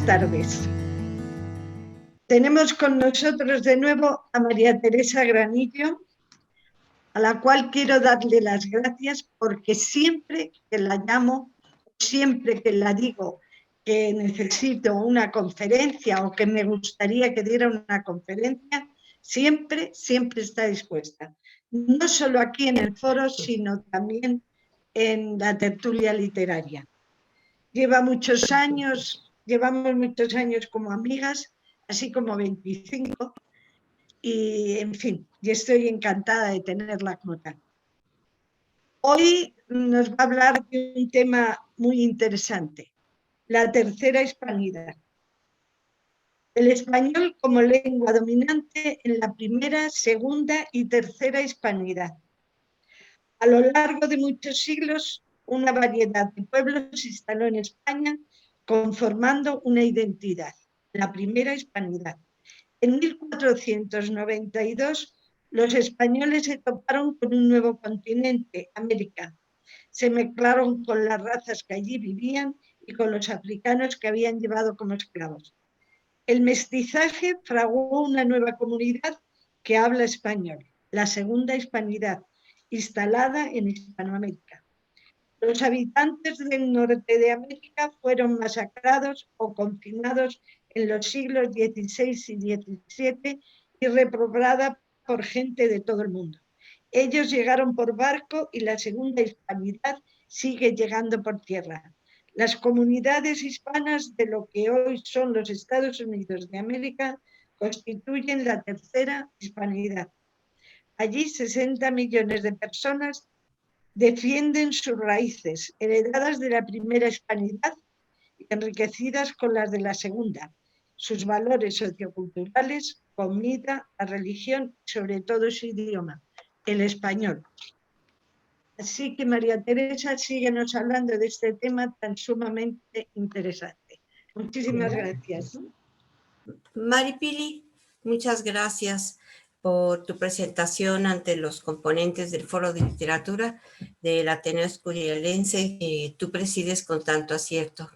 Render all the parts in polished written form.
Buenas tardes. Tenemos con nosotros de nuevo a María Teresa Granillo, a la cual quiero darle las gracias porque siempre que la llamo, siempre que la digo que necesito una conferencia o que me gustaría que diera una conferencia, siempre está dispuesta. No solo aquí en el foro, sino también en la tertulia literaria. Llevamos muchos años como amigas, así como 25, y en fin, yo estoy encantada de tenerla como tal. Hoy nos va a hablar de un tema muy interesante, la tercera hispanidad. El español como lengua dominante en la primera, segunda y tercera hispanidad. A lo largo de muchos siglos, una variedad de pueblos se instaló en España conformando una identidad, la primera hispanidad. En 1492, los españoles se toparon con un nuevo continente, América. Se mezclaron con las razas que allí vivían y con los africanos que habían llevado como esclavos. El mestizaje fraguó una nueva comunidad que habla español, la segunda hispanidad, instalada en Hispanoamérica. Los habitantes del norte de América fueron masacrados o confinados en los siglos XVI y XVII y repoblada por gente de todo el mundo. Ellos llegaron por barco y la segunda hispanidad sigue llegando por tierra. Las comunidades hispanas de lo que hoy son los Estados Unidos de América constituyen la tercera hispanidad. Allí 60 millones de personas defienden sus raíces, heredadas de la primera hispanidad y enriquecidas con las de la segunda, sus valores socioculturales, comida, la religión y sobre todo su idioma, el español. Así que María Teresa, síguenos hablando de este tema tan sumamente interesante. Muchísimas gracias. Maripili, muchas gracias por tu presentación ante los componentes del Foro de Literatura del Ateneo Escurialense que tú presides con tanto acierto.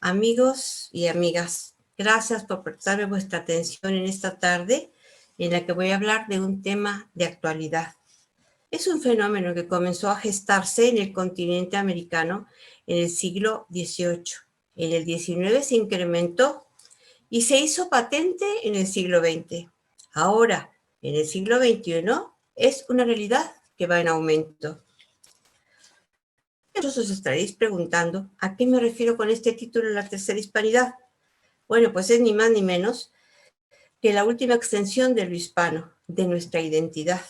Amigos y amigas, gracias por prestarme vuestra atención en esta tarde en la que voy a hablar de un tema de actualidad. Es un fenómeno que comenzó a gestarse en el continente americano en el siglo XVIII. En el XIX se incrementó y se hizo patente en el siglo XX. Ahora, en el siglo XXI, es una realidad que va en aumento. Muchos os estaréis preguntando, ¿a qué me refiero con este título, la tercera hispanidad? Bueno, pues es ni más ni menos que la última extensión de lo hispano, de nuestra identidad.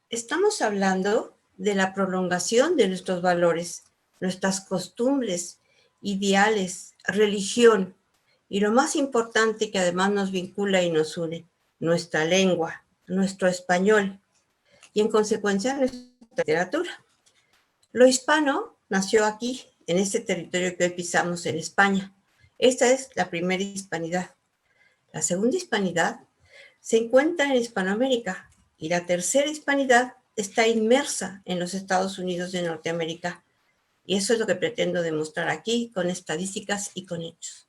Estamos hablando de la prolongación de nuestros valores, nuestras costumbres, ideales, religión, y lo más importante que además nos vincula y nos une, nuestra lengua, nuestro español, y en consecuencia nuestra literatura. Lo hispano nació aquí, en este territorio que hoy pisamos en España. Esta es la primera hispanidad. La segunda hispanidad se encuentra en Hispanoamérica y la tercera hispanidad está inmersa en los Estados Unidos de Norteamérica. Y eso es lo que pretendo demostrar aquí con estadísticas y con hechos.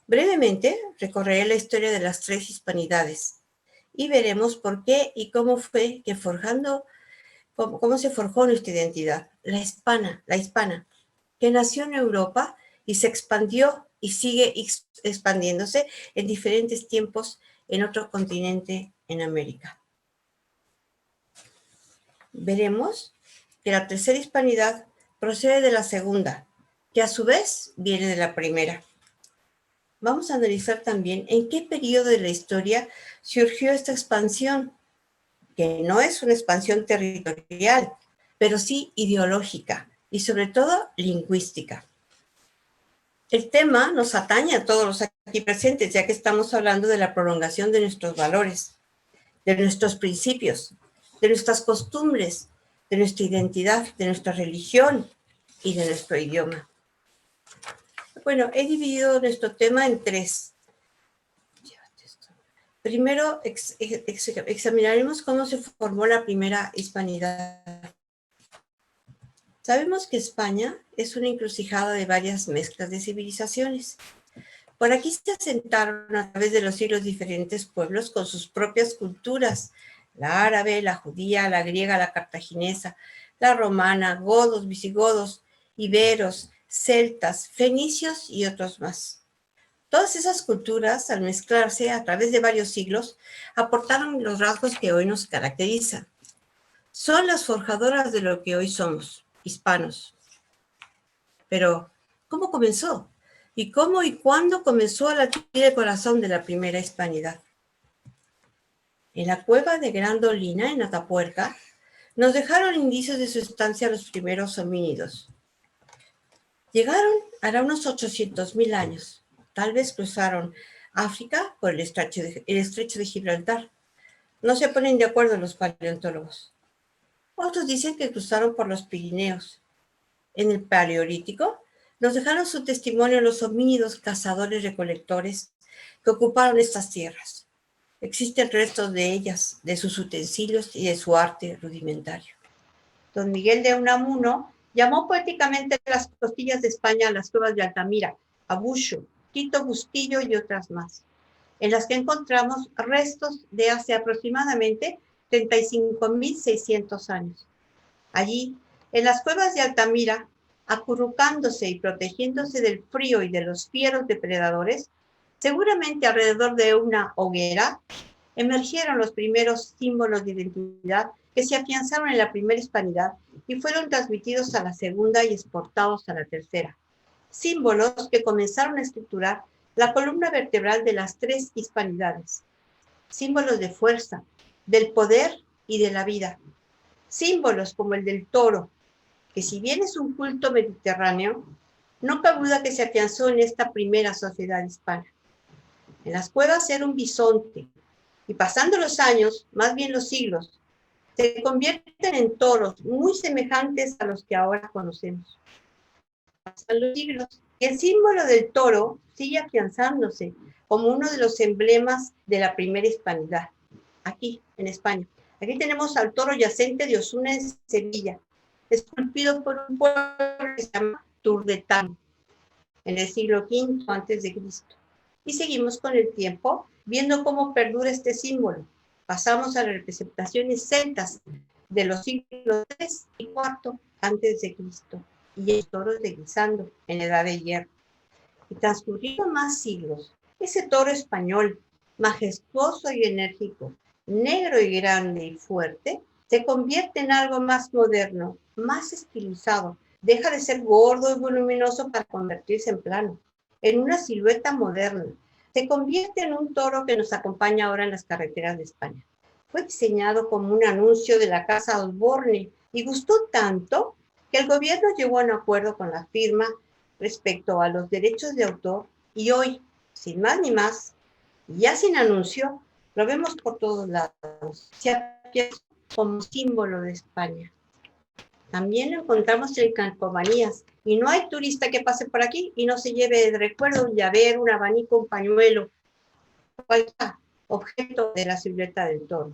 Brevemente recorreré la historia de las tres hispanidades y veremos por qué y cómo fue que cómo se forjó nuestra identidad, la hispana, que nació en Europa y se expandió y sigue expandiéndose en diferentes tiempos en otro continente en América. Veremos que la tercera hispanidad procede de la segunda, que a su vez viene de la primera. Vamos a analizar también en qué periodo de la historia surgió esta expansión, que no es una expansión territorial, pero sí ideológica y sobre todo lingüística. El tema nos atañe a todos los aquí presentes, ya que estamos hablando de la prolongación de nuestros valores, de nuestros principios, de nuestras costumbres, de nuestra identidad, de nuestra religión y de nuestro idioma. Bueno, he dividido nuestro tema en tres. Primero, examinaremos cómo se formó la primera hispanidad. Sabemos que España es una encrucijada de varias mezclas de civilizaciones. Por aquí se asentaron a través de los siglos diferentes pueblos con sus propias culturas, la árabe, la judía, la griega, la cartaginesa, la romana, godos, visigodos, iberos, celtas, fenicios y otros más. Todas esas culturas, al mezclarse a través de varios siglos, aportaron los rasgos que hoy nos caracterizan. Son las forjadoras de lo que hoy somos, hispanos. Pero, ¿cómo comenzó? ¿Y cómo y cuándo comenzó a latir el corazón de la primera hispanidad? En la cueva de Grandolina, en Atapuerca, nos dejaron indicios de su estancia los primeros homínidos. Llegaron hará unos 800.000 años. Tal vez cruzaron África por el estrecho de Gibraltar. No se ponen de acuerdo los paleontólogos. Otros dicen que cruzaron por los Pirineos. En el Paleolítico nos dejaron su testimonio los homínidos cazadores-recolectores que ocuparon estas tierras. Existen restos de ellas, de sus utensilios y de su arte rudimentario. Don Miguel de Unamuno llamó poéticamente las costillas de España a las cuevas de Altamira, Abusho, Tito Bustillo y otras más, en las que encontramos restos de hace aproximadamente 35.600 años. Allí, en las cuevas de Altamira, acurrucándose y protegiéndose del frío y de los fieros depredadores, seguramente alrededor de una hoguera, emergieron los primeros símbolos de identidad que se afianzaron en la primera hispanidad y fueron transmitidos a la segunda y exportados a la tercera. Símbolos que comenzaron a estructurar la columna vertebral de las tres hispanidades. Símbolos de fuerza, del poder y de la vida. Símbolos como el del toro, que si bien es un culto mediterráneo, no cabe duda que se afianzó en esta primera sociedad hispana. En las cuevas era un bisonte, y pasando los años, más bien los siglos, se convierten en toros muy semejantes a los que ahora conocemos. Pasan los siglos, y el símbolo del toro sigue afianzándose como uno de los emblemas de la primera hispanidad, aquí en España. Aquí tenemos al toro yacente de Osuna en Sevilla, esculpido por un pueblo que se llama Turdetano, en el siglo V a.C. Y seguimos con el tiempo viendo cómo perdura este símbolo. Pasamos a las representaciones celtas de los siglos III y IV a.C. y el toro deslizando en la Edad de Hierro. Y transcurriendo más siglos, ese toro español, majestuoso y enérgico, negro y grande y fuerte, se convierte en algo más moderno, más estilizado. Deja de ser gordo y voluminoso para convertirse en plano, en una silueta moderna. Se convierte en un toro que nos acompaña ahora en las carreteras de España. Fue diseñado como un anuncio de la casa Osborne y gustó tanto que el gobierno llegó a un acuerdo con la firma respecto a los derechos de autor y hoy, sin más ni más, ya sin anuncio, lo vemos por todos lados. Se afianza como símbolo de España. También lo encontramos en calcomanías y no hay turista que pase por aquí y no se lleve de recuerdo un llavero, un abanico, un pañuelo, cualquier objeto de la silueta del toro.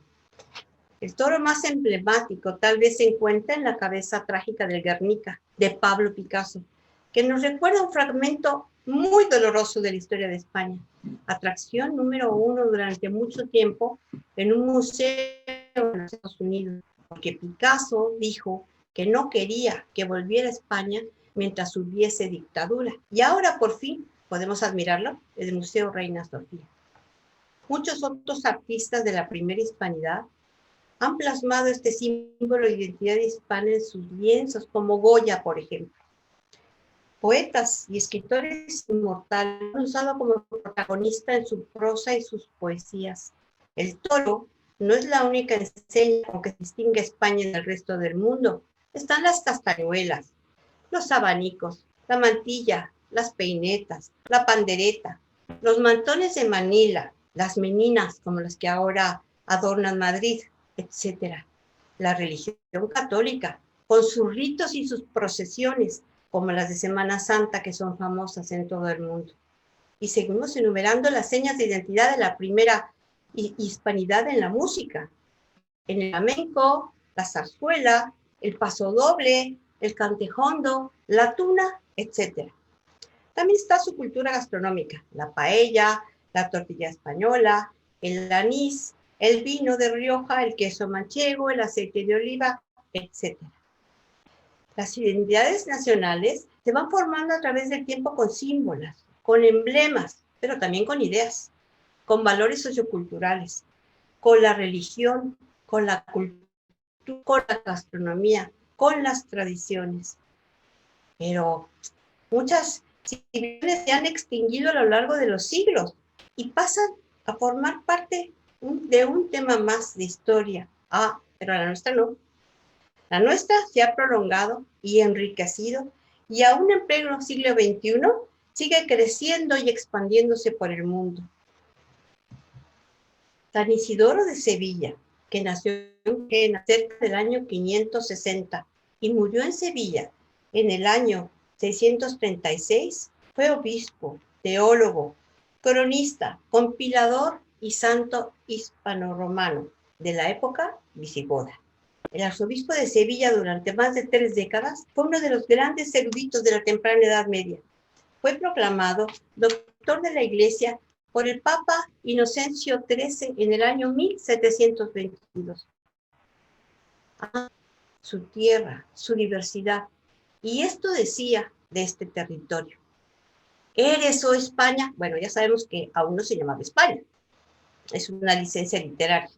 El toro más emblemático tal vez se encuentra en la cabeza trágica del Guernica, de Pablo Picasso, que nos recuerda un fragmento muy doloroso de la historia de España. Atracción número 1 durante mucho tiempo en un museo en los Estados Unidos, porque Picasso dijo que no quería que volviera a España mientras hubiese dictadura. Y ahora por fin podemos admirarlo en el Museo Reina Sofía. Muchos otros artistas de la primera hispanidad han plasmado este símbolo de identidad hispana en sus lienzos, como Goya, por ejemplo. Poetas y escritores inmortales han usado como protagonista en su prosa y sus poesías. El toro no es la única enseña con que distingue a España del resto del mundo. Están las castañuelas, los abanicos, la mantilla, las peinetas, la pandereta, los mantones de Manila, las meninas como las que ahora adornan Madrid, etc. La religión católica, con sus ritos y sus procesiones, como las de Semana Santa, que son famosas en todo el mundo. Y seguimos enumerando las señas de identidad de la primera hispanidad en la música. En el flamenco, la zarzuela, el pasodoble, el cantejondo, la tuna, etc. También está su cultura gastronómica, la paella, la tortilla española, el anís, el vino de Rioja, el queso manchego, el aceite de oliva, etc. Las identidades nacionales se van formando a través del tiempo con símbolos, con emblemas, pero también con ideas, con valores socioculturales, con la religión, con la cultura, con la gastronomía, con las tradiciones. Pero muchas civilizaciones se han extinguido a lo largo de los siglos y pasan a formar parte de un tema más de historia. Pero la nuestra no. La nuestra se ha prolongado y enriquecido y aún en pleno siglo XXI sigue creciendo y expandiéndose por el mundo. San Isidoro de Sevilla, que nació cerca del año 560 y murió en Sevilla en el año 636, fue obispo, teólogo, cronista, compilador y santo hispano-romano de la época visigoda. El arzobispo de Sevilla durante más de 3 décadas fue uno de los grandes eruditos de la temprana Edad Media. Fue proclamado doctor de la Iglesia por el Papa Inocencio XIII en el año 1722. Su tierra, su diversidad. Y esto decía de este territorio. ¿Eres, oh España? Bueno, ya sabemos que aún no se llamaba España. Es una licencia literaria.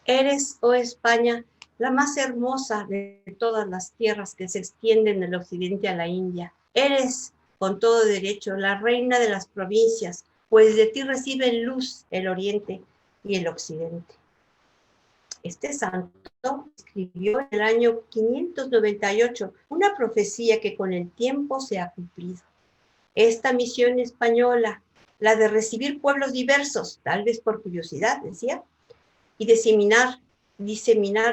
Eres, oh España, la más hermosa de todas las tierras que se extienden del occidente a la India. Eres, con todo derecho, la reina de las provincias, pues de ti reciben luz el oriente y el occidente. Este santo escribió en el año 598 una profecía que con el tiempo se ha cumplido. Esta misión española, la de recibir pueblos diversos, tal vez por curiosidad, decía, y diseminar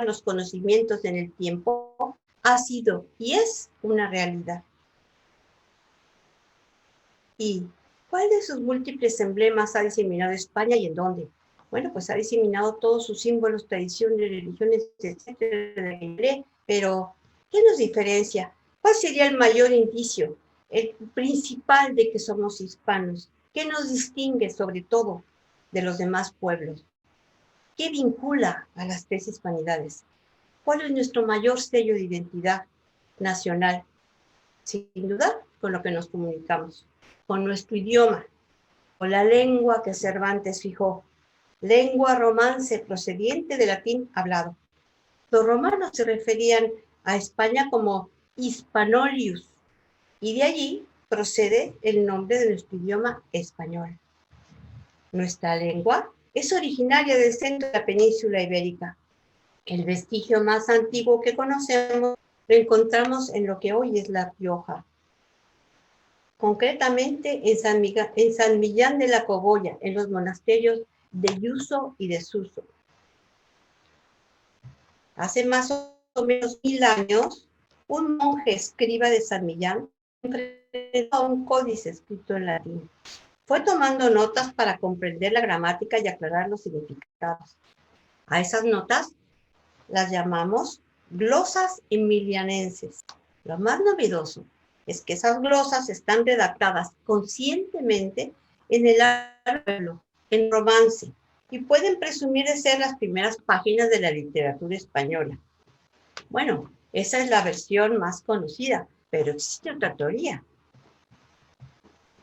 los conocimientos en el tiempo, ha sido y es una realidad. ¿Y cuál de sus múltiples emblemas ha diseminado España y en dónde? Bueno, pues ha diseminado todos sus símbolos, tradiciones, religiones, etcétera. Pero, ¿qué nos diferencia? ¿Cuál sería el mayor indicio, el principal de que somos hispanos? ¿Qué nos distingue sobre todo de los demás pueblos? ¿Qué vincula a las 3 hispanidades? ¿Cuál es nuestro mayor sello de identidad nacional? Sin duda, con lo que nos comunicamos, con nuestro idioma, con la lengua que Cervantes fijó, lengua romance procediente del latín hablado. Los romanos se referían a España como Hispanolius, y de allí procede el nombre de nuestro idioma español. Nuestra lengua es originaria del centro de la península ibérica. El vestigio más antiguo que conocemos lo encontramos en lo que hoy es La Rioja. Concretamente en San Millán de la Cogolla, en los monasterios de Yuso y de Suso. Hace más o menos 1000 años, un monje escriba de San Millán enfrentó a un códice escrito en latín. Fue tomando notas para comprender la gramática y aclarar los significados. A esas notas las llamamos glosas emilianenses. Lo más novedoso es que esas glosas están redactadas conscientemente en el pueblo, en romance, y pueden presumir de ser las primeras páginas de la literatura española. Bueno, esa es la versión más conocida, pero existe otra teoría.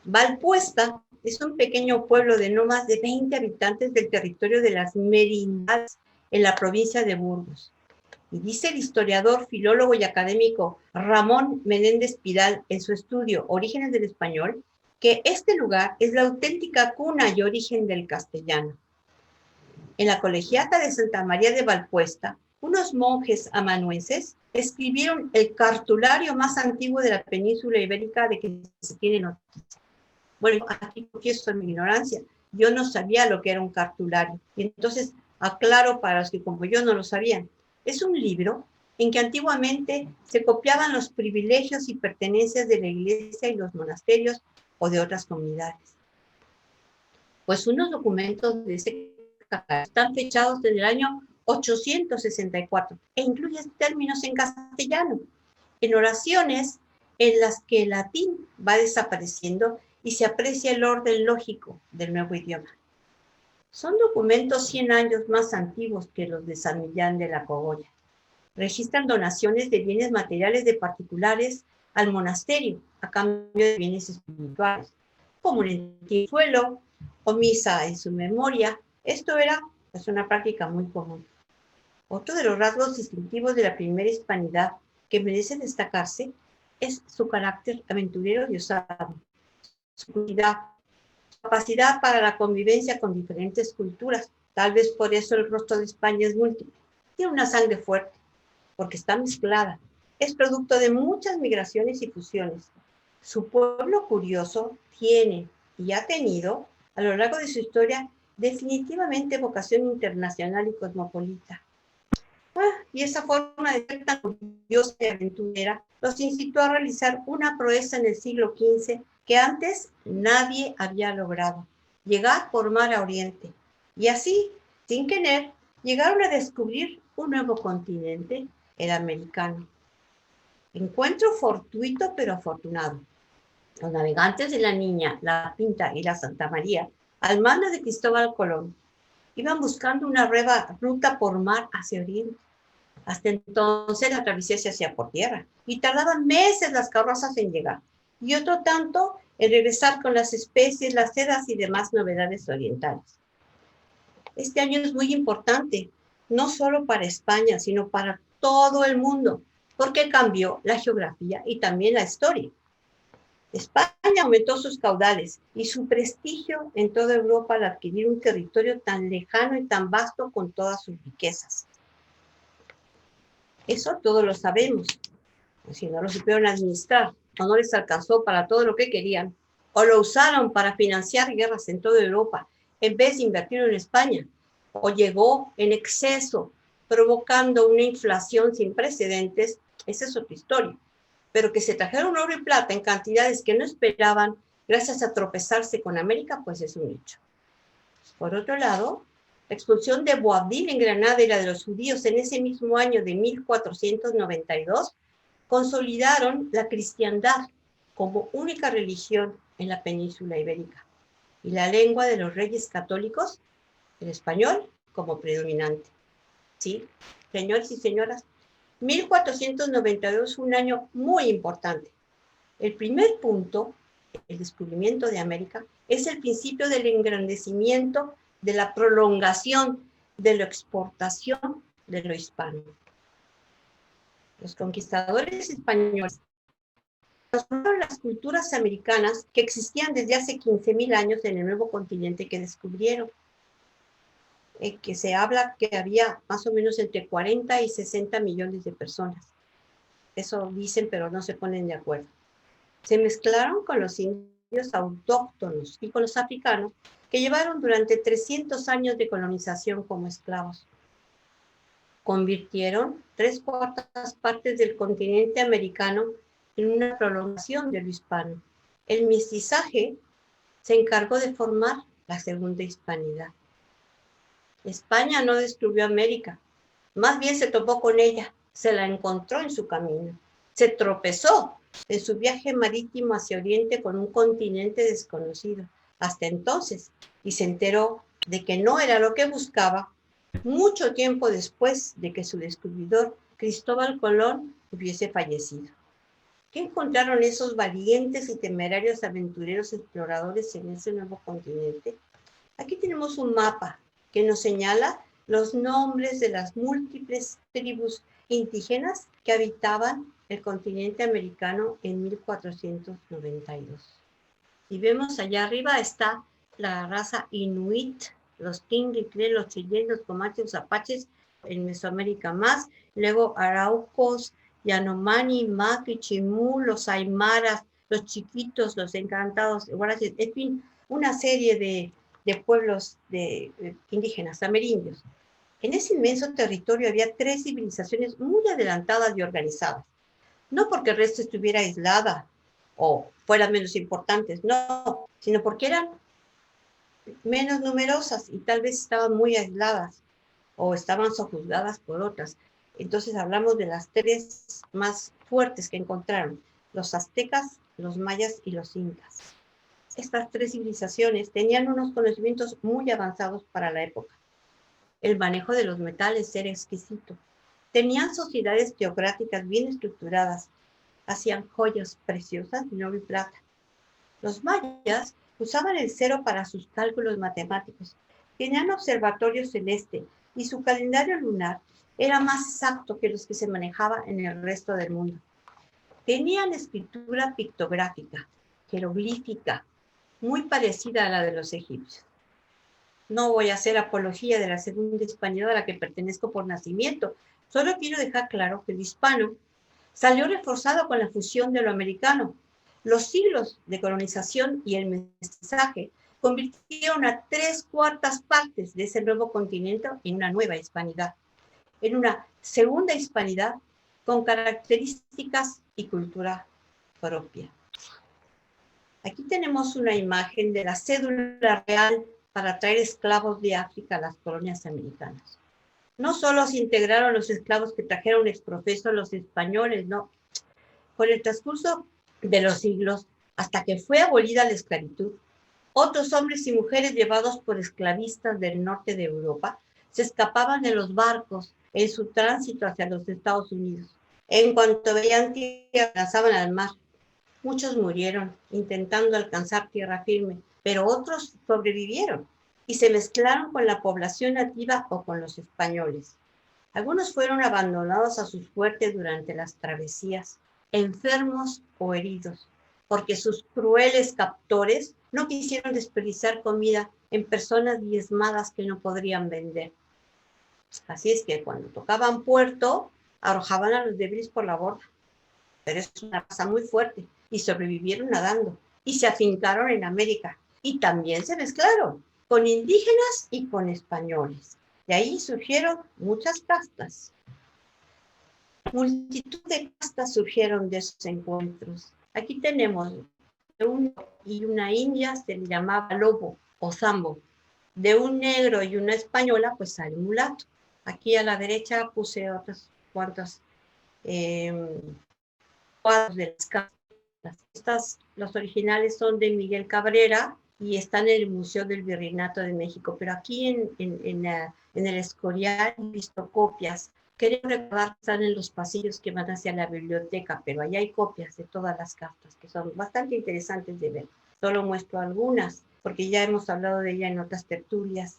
Valpuesta es un pequeño pueblo de no más de 20 habitantes del territorio de las Merindades, en la provincia de Burgos. Y dice el historiador, filólogo y académico Ramón Menéndez Pidal en su estudio Orígenes del Español, que este lugar es la auténtica cuna y origen del castellano. En la colegiata de Santa María de Valpuesta, unos monjes amanuenses escribieron el cartulario más antiguo de la península ibérica de que se tiene noticia. Bueno, aquí confieso mi ignorancia, yo no sabía lo que era un cartulario, y entonces aclaro para los que como yo no lo sabían. Es un libro en que antiguamente se copiaban los privilegios y pertenencias de la iglesia y los monasterios o de otras comunidades. Pues unos documentos de ese carácter están fechados desde el año 864 e incluyen términos en castellano. en oraciones en las que el latín va desapareciendo y se aprecia el orden lógico del nuevo idioma. Son documentos 100 años más antiguos que los de San Millán de la Cogolla. Registran donaciones de bienes materiales de particulares al monasterio a cambio de bienes espirituales, como un entierro o misa en su memoria. Esto era pues, una práctica muy común. Otro de los rasgos distintivos de la primera hispanidad que merece destacarse es su carácter aventurero y osado, su capacidad para la convivencia con diferentes culturas. Tal vez por eso el rostro de España es múltiple. Tiene una sangre fuerte, porque está mezclada. Es producto de muchas migraciones y fusiones. Su pueblo curioso tiene y ha tenido, a lo largo de su historia, definitivamente vocación internacional y cosmopolita. Y esa forma de ser tan curiosa y aventurera los incitó a realizar una proeza en el siglo XV que antes nadie había logrado: llegar por mar a Oriente. Y así, sin querer, llegaron a descubrir un nuevo continente, el americano. Encuentro fortuito pero afortunado. Los navegantes de la Niña, la Pinta y la Santa María, al mando de Cristóbal Colón, iban buscando una ruta por mar hacia Oriente. Hasta entonces la travesía se hacía por tierra y tardaban meses las carrozas en llegar, y otro tanto en regresar con las especies, las sedas y demás novedades orientales. Este año es muy importante, no solo para España, sino para todo el mundo, porque cambió la geografía y también la historia. España aumentó sus caudales y su prestigio en toda Europa al adquirir un territorio tan lejano y tan vasto con todas sus riquezas. Eso todos lo sabemos. Si no lo supieron administrar, o no les alcanzó para todo lo que querían, o lo usaron para financiar guerras en toda Europa, en vez de invertirlo en España, o llegó en exceso, provocando una inflación sin precedentes, esa es otra historia. Pero que se trajeron oro y plata en cantidades que no esperaban, gracias a tropezarse con América, pues es un hecho. Por otro lado, la expulsión de Boabdil en Granada y la de los judíos en ese mismo año de 1492 consolidaron la cristiandad como única religión en la península ibérica y la lengua de los reyes católicos, el español, como predominante. Sí, señores y señoras, 1492 fue un año muy importante. El primer punto, el descubrimiento de América, es el principio del engrandecimiento, de la prolongación, de la exportación de lo hispano. Los conquistadores españoles transformaron las culturas americanas que existían desde hace 15,000 años en el nuevo continente que descubrieron. Que se habla que había más o menos entre 40 y 60 millones de personas. Eso dicen, pero no se ponen de acuerdo. Se mezclaron con los indios autóctonos y con los africanos que llevaron durante 300 años de colonización como esclavos. Convirtieron 3/4 partes del continente americano en una prolongación de lo hispano. El mestizaje se encargó de formar la segunda hispanidad. España no descubrió América, más bien se topó con ella, se la encontró en su camino, se tropezó en su viaje marítimo hacia Oriente con un continente desconocido hasta entonces y se enteró de que no era lo que buscaba mucho tiempo después de que su descubridor Cristóbal Colón hubiese fallecido. ¿Qué encontraron esos valientes y temerarios aventureros exploradores en ese nuevo continente? Aquí tenemos un mapa que nos señala los nombres de las múltiples tribus indígenas que habitaban el continente americano en 1492. Y vemos allá arriba está la raza inuit, los tingliclé, los chilenos, los comanches, los apaches, en Mesoamérica más, luego araucos, yanomani, maqui, chimú, los aymaras, los chiquitos, los encantados, en fin, una serie de pueblos indígenas, amerindios. En ese inmenso territorio había 3 civilizaciones muy adelantadas y organizadas. No porque el resto estuviera aislada o fueran menos importantes, no, sino porque eran menos numerosas y tal vez estaban muy aisladas o estaban sojuzgadas por otras. Entonces hablamos de las tres más fuertes que encontraron: los aztecas, los mayas y los incas. Estas tres civilizaciones tenían unos conocimientos muy avanzados para la época. El manejo de los metales era exquisito. Tenían sociedades teocráticas bien estructuradas. Hacían joyas preciosas de oro y plata. Los mayas usaban el cero para sus cálculos matemáticos. Tenían observatorio celeste y su calendario lunar era más exacto que los que se manejaba en el resto del mundo. Tenían escritura pictográfica, jeroglífica, muy parecida a la de los egipcios. No voy a hacer apología de la segunda hispanidad a la que pertenezco por nacimiento. Solo quiero dejar claro que el hispano salió reforzado con la fusión de lo americano. Los siglos de colonización y el mestizaje convirtieron a 3/4 partes de ese nuevo continente en una nueva hispanidad, en una segunda hispanidad con características y cultura propia. Aquí tenemos una imagen de la cédula real para traer esclavos de África a las colonias americanas. No solo se integraron los esclavos que trajeron exprofeso los españoles, no. Con el transcurso de los siglos, hasta que fue abolida la esclavitud, otros hombres y mujeres llevados por esclavistas del norte de Europa se escapaban de los barcos en su tránsito hacia los Estados Unidos. En cuanto veían tierra, lanzaban al mar. Muchos murieron intentando alcanzar tierra firme, pero otros sobrevivieron y se mezclaron con la población nativa o con los españoles. Algunos fueron abandonados a sus suertes durante las travesías, enfermos o heridos, porque sus crueles captores no quisieron desperdiciar comida en personas diezmadas que no podrían vender. Así es que cuando tocaban puerto, arrojaban a los débiles por la borda. Pero es una raza muy fuerte y sobrevivieron nadando y se afincaron en América y también se mezclaron con indígenas y con españoles. De ahí surgieron muchas castas. Multitud de castas surgieron de esos encuentros. Aquí tenemos de un y una india se le llamaba lobo o zambo. De un negro y una española pues sale mulato. Aquí a la derecha puse otras cuantas cuadros de las castas. Los originales son de Miguel Cabrera y están en el Museo del Virreinato de México, pero aquí en el Escorial he visto copias. Quería recordar que están en los pasillos que van hacia la biblioteca, pero allá hay copias de todas las cartas que son bastante interesantes de ver. Solo muestro algunas, porque ya hemos hablado de ella en otras tertulias.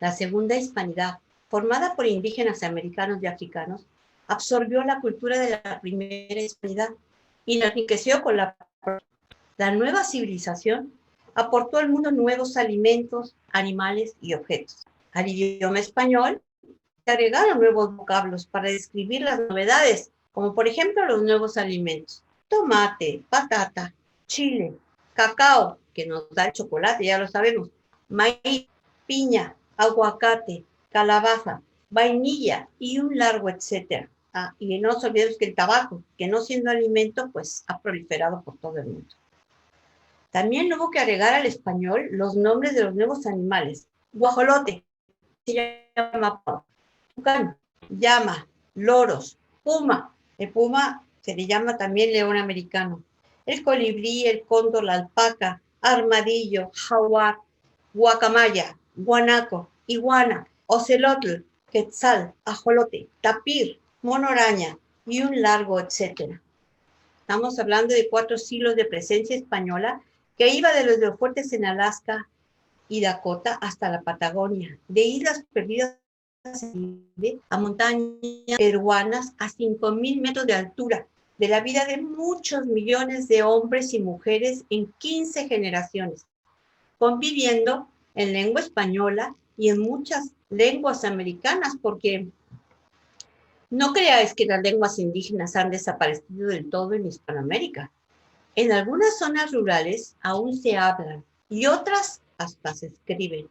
La segunda hispanidad, formada por indígenas americanos y africanos, absorbió la cultura de la primera hispanidad y la enriqueció con la nueva civilización aportó al mundo nuevos alimentos, animales y objetos. Al idioma español se agregaron nuevos vocablos para describir las novedades, como por ejemplo los nuevos alimentos: tomate, patata, chile, cacao, que nos da el chocolate, ya lo sabemos, maíz, piña, aguacate, calabaza, vainilla y un largo etcétera. Y no nos olvidemos que el tabaco, que no siendo alimento, pues ha proliferado por todo el mundo. También hubo que agregar al español los nombres de los nuevos animales: guajolote, se llama tucán, llama, loros, puma. El puma se le llama también león americano. El colibrí, el cóndor, la alpaca, armadillo, jaguar, guacamaya, guanaco, iguana, ocelotl, quetzal, ajolote, tapir, mono araña y un largo etcétera. Estamos hablando de 4 siglos de presencia española que iba de los fuertes en Alaska y Dakota hasta la Patagonia, de islas perdidas a montañas peruanas a 5,000 metros de altura, de la vida de muchos millones de hombres y mujeres en 15 generaciones, conviviendo en lengua española y en muchas lenguas americanas, porque no creáis que las lenguas indígenas han desaparecido del todo en Hispanoamérica. En algunas zonas rurales aún se hablan y otras hasta se escriben.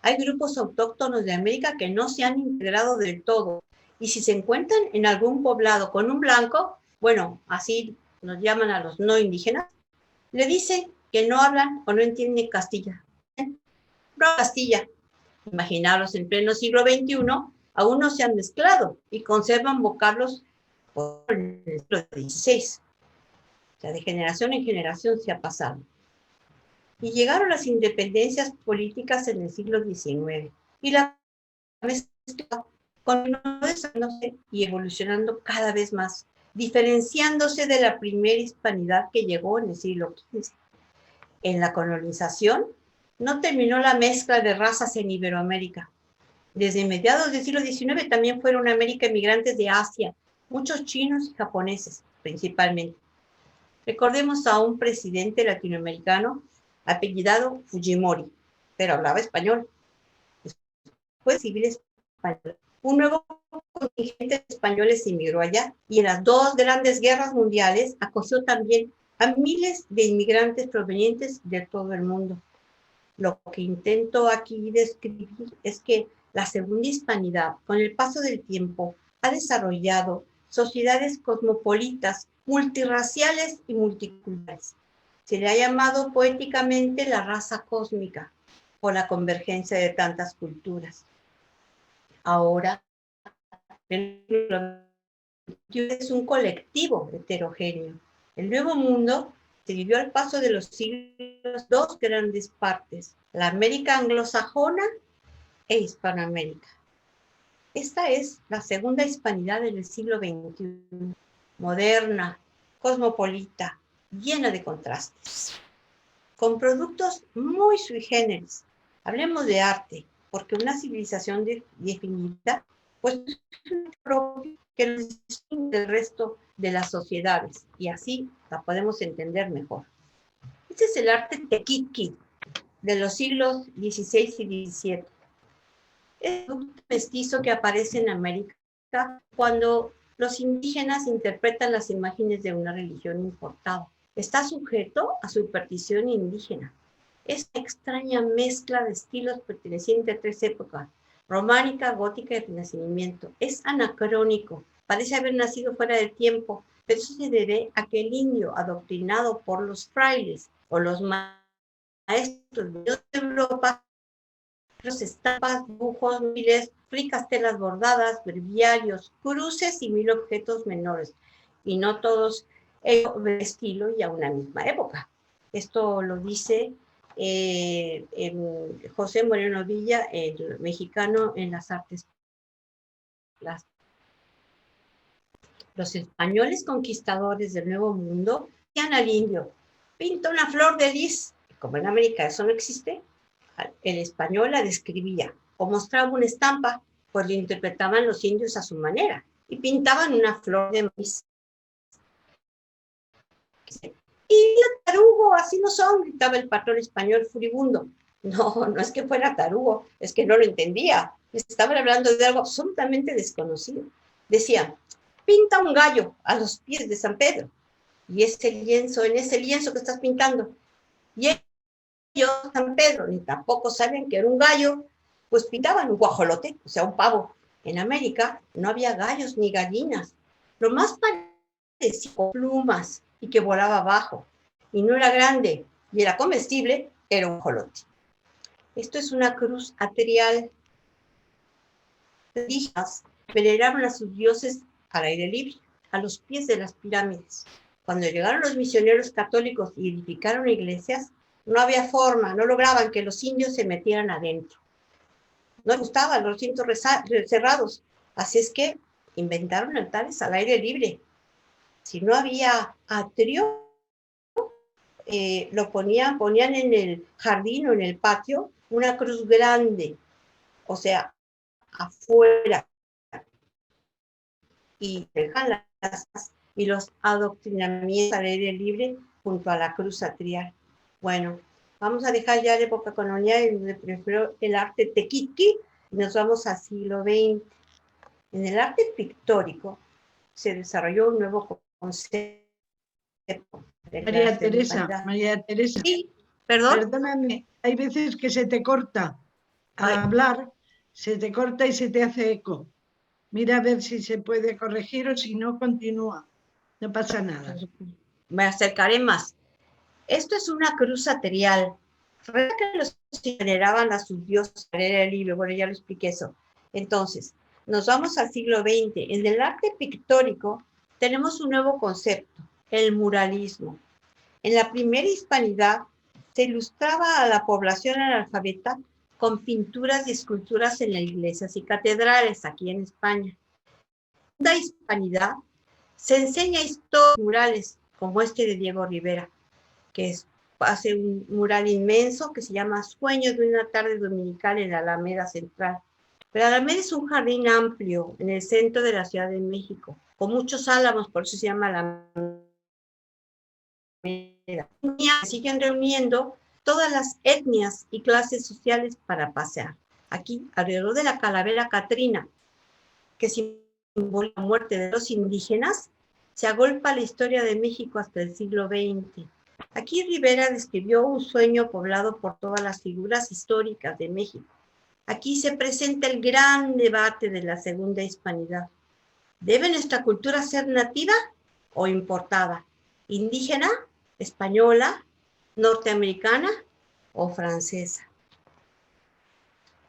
Hay grupos autóctonos de América que no se han integrado del todo. Y si se encuentran en algún poblado con un blanco, bueno, así nos llaman a los no indígenas, le dicen que no hablan o no entienden Castilla. No Castilla. Imaginaros en pleno siglo XXI aún no se han mezclado y conservan vocablos por el siglo XVI. O sea, de generación en generación se ha pasado. Y llegaron las independencias políticas en el siglo XIX. Y la mezcla continuó desarrollándose y evolucionando cada vez más, diferenciándose de la primera hispanidad que llegó en el siglo XV. En la colonización no terminó la mezcla de razas en Iberoamérica. Desde mediados del siglo XIX también fueron a América inmigrantes de Asia, muchos chinos y japoneses principalmente. Recordemos a un presidente latinoamericano apellidado Fujimori, pero hablaba español. Fue civil español. Un nuevo contingente de españoles inmigró allá y en las dos grandes guerras mundiales acogió también a miles de inmigrantes provenientes de todo el mundo. Lo que intento aquí describir es que la segunda hispanidad, con el paso del tiempo, ha desarrollado sociedades cosmopolitas, multirraciales y multiculturales. Se le ha llamado poéticamente la raza cósmica por la convergencia de tantas culturas. Ahora, el es un colectivo heterogéneo. El Nuevo Mundo se vivió al paso de los siglos dos grandes partes, la América anglosajona e Hispanoamérica. Esta es la segunda hispanidad del siglo XXI, moderna, cosmopolita, llena de contrastes, con productos muy sui generis. Hablemos de arte, porque una civilización definida, pues propio que nos distingue del resto de las sociedades, y así la podemos entender mejor. Este es el arte tequitqui de los siglos XVI y XVII. Es un mestizo que aparece en América cuando los indígenas interpretan las imágenes de una religión importada. Está sujeto a superstición indígena. Es una extraña mezcla de estilos pertenecientes a tres épocas: románica, gótica y renacimiento. Es anacrónico, parece haber nacido fuera del tiempo, pero eso se debe a que el indio, adoctrinado por los frailes o los maestros de Europa, los estampas, dibujos, miles, ricas telas bordadas, breviarios, cruces y 1000 objetos menores, y no todos de estilo y a una misma época. Esto lo dice José Moreno Villa, el mexicano en las artes. Los españoles conquistadores del Nuevo Mundo decían al indio: pinta una flor de lis. Como en América eso no existe, el español la describía o mostraba una estampa, pues lo interpretaban los indios a su manera y pintaban una flor de maíz. Y tarugo, así no son, gritaba el patrón español furibundo. No, no es que fuera tarugo, es que no lo entendía. Estaban hablando de algo absolutamente desconocido. Decían: pinta un gallo a los pies de San Pedro. Y ese lienzo, en ese lienzo que estás pintando. Y ellos, San Pedro, ni tampoco saben que era un gallo, pues pintaban un guajolote, o sea, un pavo. En América no había gallos ni gallinas. Lo más parecido con plumas y que volaba abajo. Y no era grande y era comestible, era un guajolote. Esto es una cruz atrial. Los indígenas veneraban a sus dioses al aire libre, a los pies de las pirámides. Cuando llegaron los misioneros católicos y edificaron iglesias, no había forma, no lograban que los indios se metieran adentro. No les gustaban los recintos cerrados, así es que inventaron altares al aire libre. Si no había atrio, lo ponían en el jardín o en el patio una cruz grande, o sea, afuera, y dejan y los adoctrinamientos al aire libre junto a la cruz atrial. Bueno, vamos a dejar ya la época colonial, donde prefiero el arte tequitqui, y nos vamos al siglo XX. En el arte pictórico se desarrolló un nuevo concepto. María Teresa. Sí, perdón. Perdóname, hay veces que se te corta al hablar, se te corta y se te hace eco. Mira a ver si se puede corregir o si no, continúa. No pasa nada. Me acercaré más. Esto es una cruz atrial. Que los veneraban a sus dioses al aire libre. Bueno, ya lo expliqué eso. Entonces, Nos vamos al siglo XX. En el arte pictórico tenemos un nuevo concepto, el muralismo. En la primera hispanidad se ilustraba a la población analfabeta con pinturas y esculturas en las iglesias y catedrales aquí en España. En la hispanidad se enseña historias murales como este de Diego Rivera, que hace un mural inmenso que se llama Sueño de una tarde dominical en la Alameda Central. Pero Alameda es un jardín amplio en el centro de la Ciudad de México, con muchos álamos, por eso se llama Alameda. Siguen reuniendo todas las etnias y clases sociales para pasear. Aquí, alrededor de la calavera Catrina, que simboliza la muerte de los indígenas, se agolpa la historia de México hasta el siglo XX. Aquí Rivera describió un sueño poblado por todas las figuras históricas de México. Aquí se presenta el gran debate de la segunda hispanidad. ¿Debe nuestra cultura ser nativa o importada? ¿Indígena, española, norteamericana o francesa?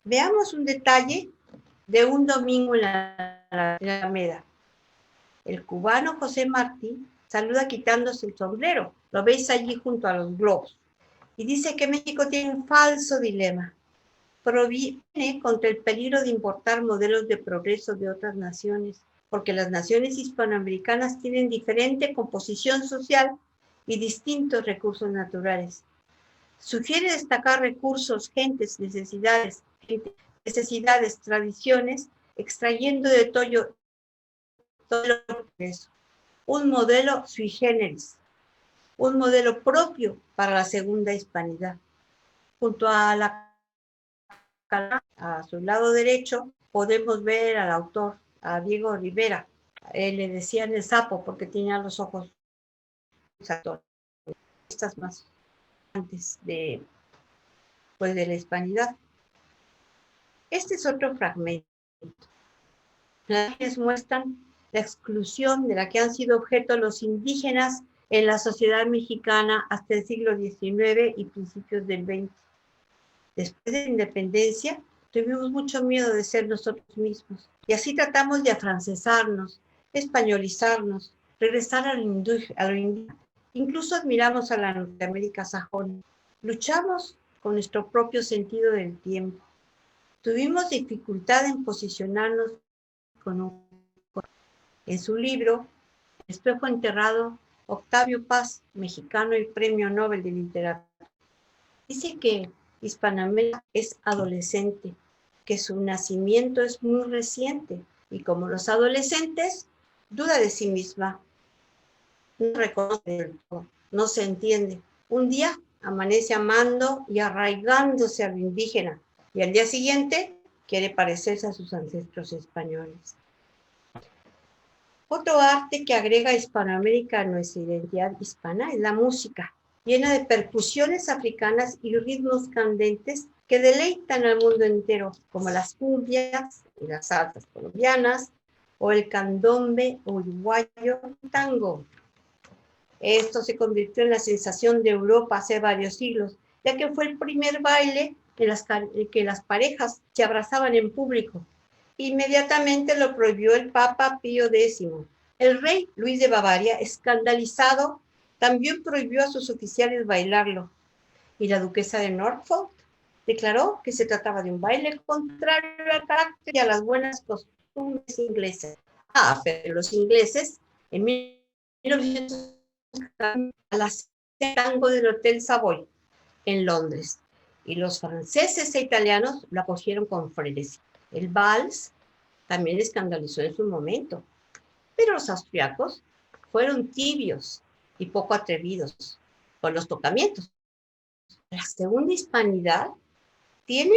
Veamos un detalle de un domingo en la Alameda. El cubano José Martí saluda quitándose el sombrero. Lo veis allí junto a los globos. Y dice que México tiene un falso dilema. Proviene contra el peligro de importar modelos de progreso de otras naciones, porque las naciones hispanoamericanas tienen diferente composición social y distintos recursos naturales. Sugiere destacar recursos, gentes, necesidades, tradiciones, extrayendo de todo lo progreso. Un modelo sui generis, un modelo propio para la segunda hispanidad. Junto a su lado derecho podemos ver al autor, a Diego Rivera. Le decían el sapo porque tenía los ojos estas más antes de la hispanidad. Este es otro fragmento. Las imágenes muestran la exclusión de la que han sido objeto los indígenas en la sociedad mexicana hasta el siglo XIX y principios del XX. Después de la independencia, tuvimos mucho miedo de ser nosotros mismos y así tratamos de afrancesarnos, españolizarnos, regresar a lo indígena. Incluso admiramos a la Norteamérica sajona. Luchamos con nuestro propio sentido del tiempo. Tuvimos dificultad en posicionarnos en su libro El espejo enterrado, Octavio Paz, mexicano y Premio Nobel de Literatura, dice que Hispanoamérica es adolescente, que su nacimiento es muy reciente y como los adolescentes, duda de sí misma, no reconoce del todo, no se entiende. Un día amanece amando y arraigándose a lo indígena y al día siguiente quiere parecerse a sus ancestros españoles. Otro arte que agrega Hispanoamérica a nuestra identidad hispana es la música, llena de percusiones africanas y ritmos candentes que deleitan al mundo entero, como las cumbias y las salsas colombianas, o el candombe uruguayo tango. Esto se convirtió en la sensación de Europa hace varios siglos, ya que fue el primer baile en que las parejas se abrazaban en público. Inmediatamente lo prohibió el Papa Pío X. El rey Luis de Bavaria, escandalizado, también prohibió a sus oficiales bailarlo. Y la duquesa de Norfolk declaró que se trataba de un baile contrario al carácter y a las buenas costumbres inglesas. Pero los ingleses, en 1900, a la tango del Hotel Savoy, en Londres, y los franceses e italianos lo acogieron con frenesí. El vals también escandalizó en su momento, pero los austriacos fueron tibios y poco atrevidos con los tocamientos. La segunda hispanidad tiene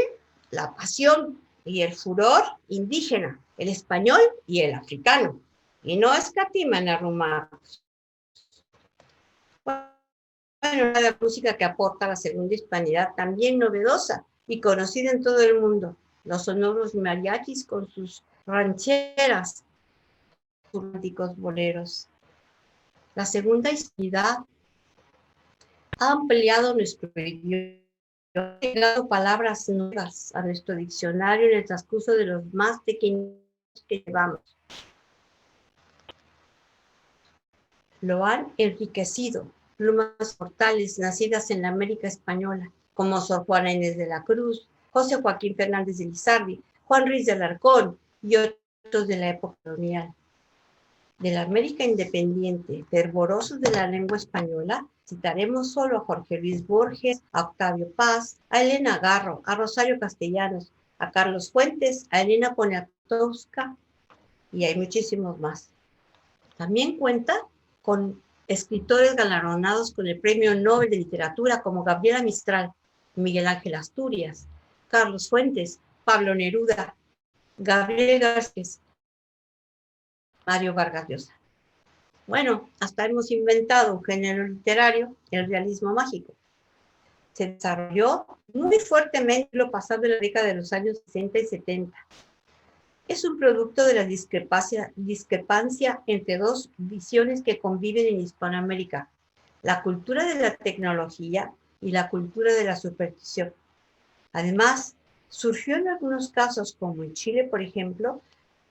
la pasión y el furor indígena, el español y el africano, y no escatiman a arrumarlos. Bueno, la música que aporta la segunda hispanidad, también novedosa y conocida en todo el mundo. Los sonoros mariachis con sus rancheras, románticos boleros. La segunda hispanidad ha ampliado nuestro idioma, ha agregado palabras nuevas a nuestro diccionario en el transcurso de los más de 500 que llevamos. Lo han enriquecido plumas mortales nacidas en la América española, como Sor Juana Inés de la Cruz, José Joaquín Fernández de Lizardi, Juan Ruiz de Alarcón y otros de la época colonial. De la América independiente, fervorosos de la lengua española, citaremos solo a Jorge Luis Borges, a Octavio Paz, a Elena Garro, a Rosario Castellanos, a Carlos Fuentes, a Elena Poniatowska, y hay muchísimos más. También cuenta con escritores galardonados con el Premio Nobel de Literatura como Gabriela Mistral, Miguel Ángel Asturias, Carlos Fuentes, Pablo Neruda, Gabriel García, Mario Vargas Llosa. Bueno, hasta hemos inventado un género literario, el realismo mágico. Se desarrolló muy fuertemente en lo pasado en la década de los años 60 y 70. Es un producto de la discrepancia entre dos visiones que conviven en Hispanoamérica, la cultura de la tecnología y la cultura de la superstición. Además, surgió en algunos casos, como en Chile, por ejemplo,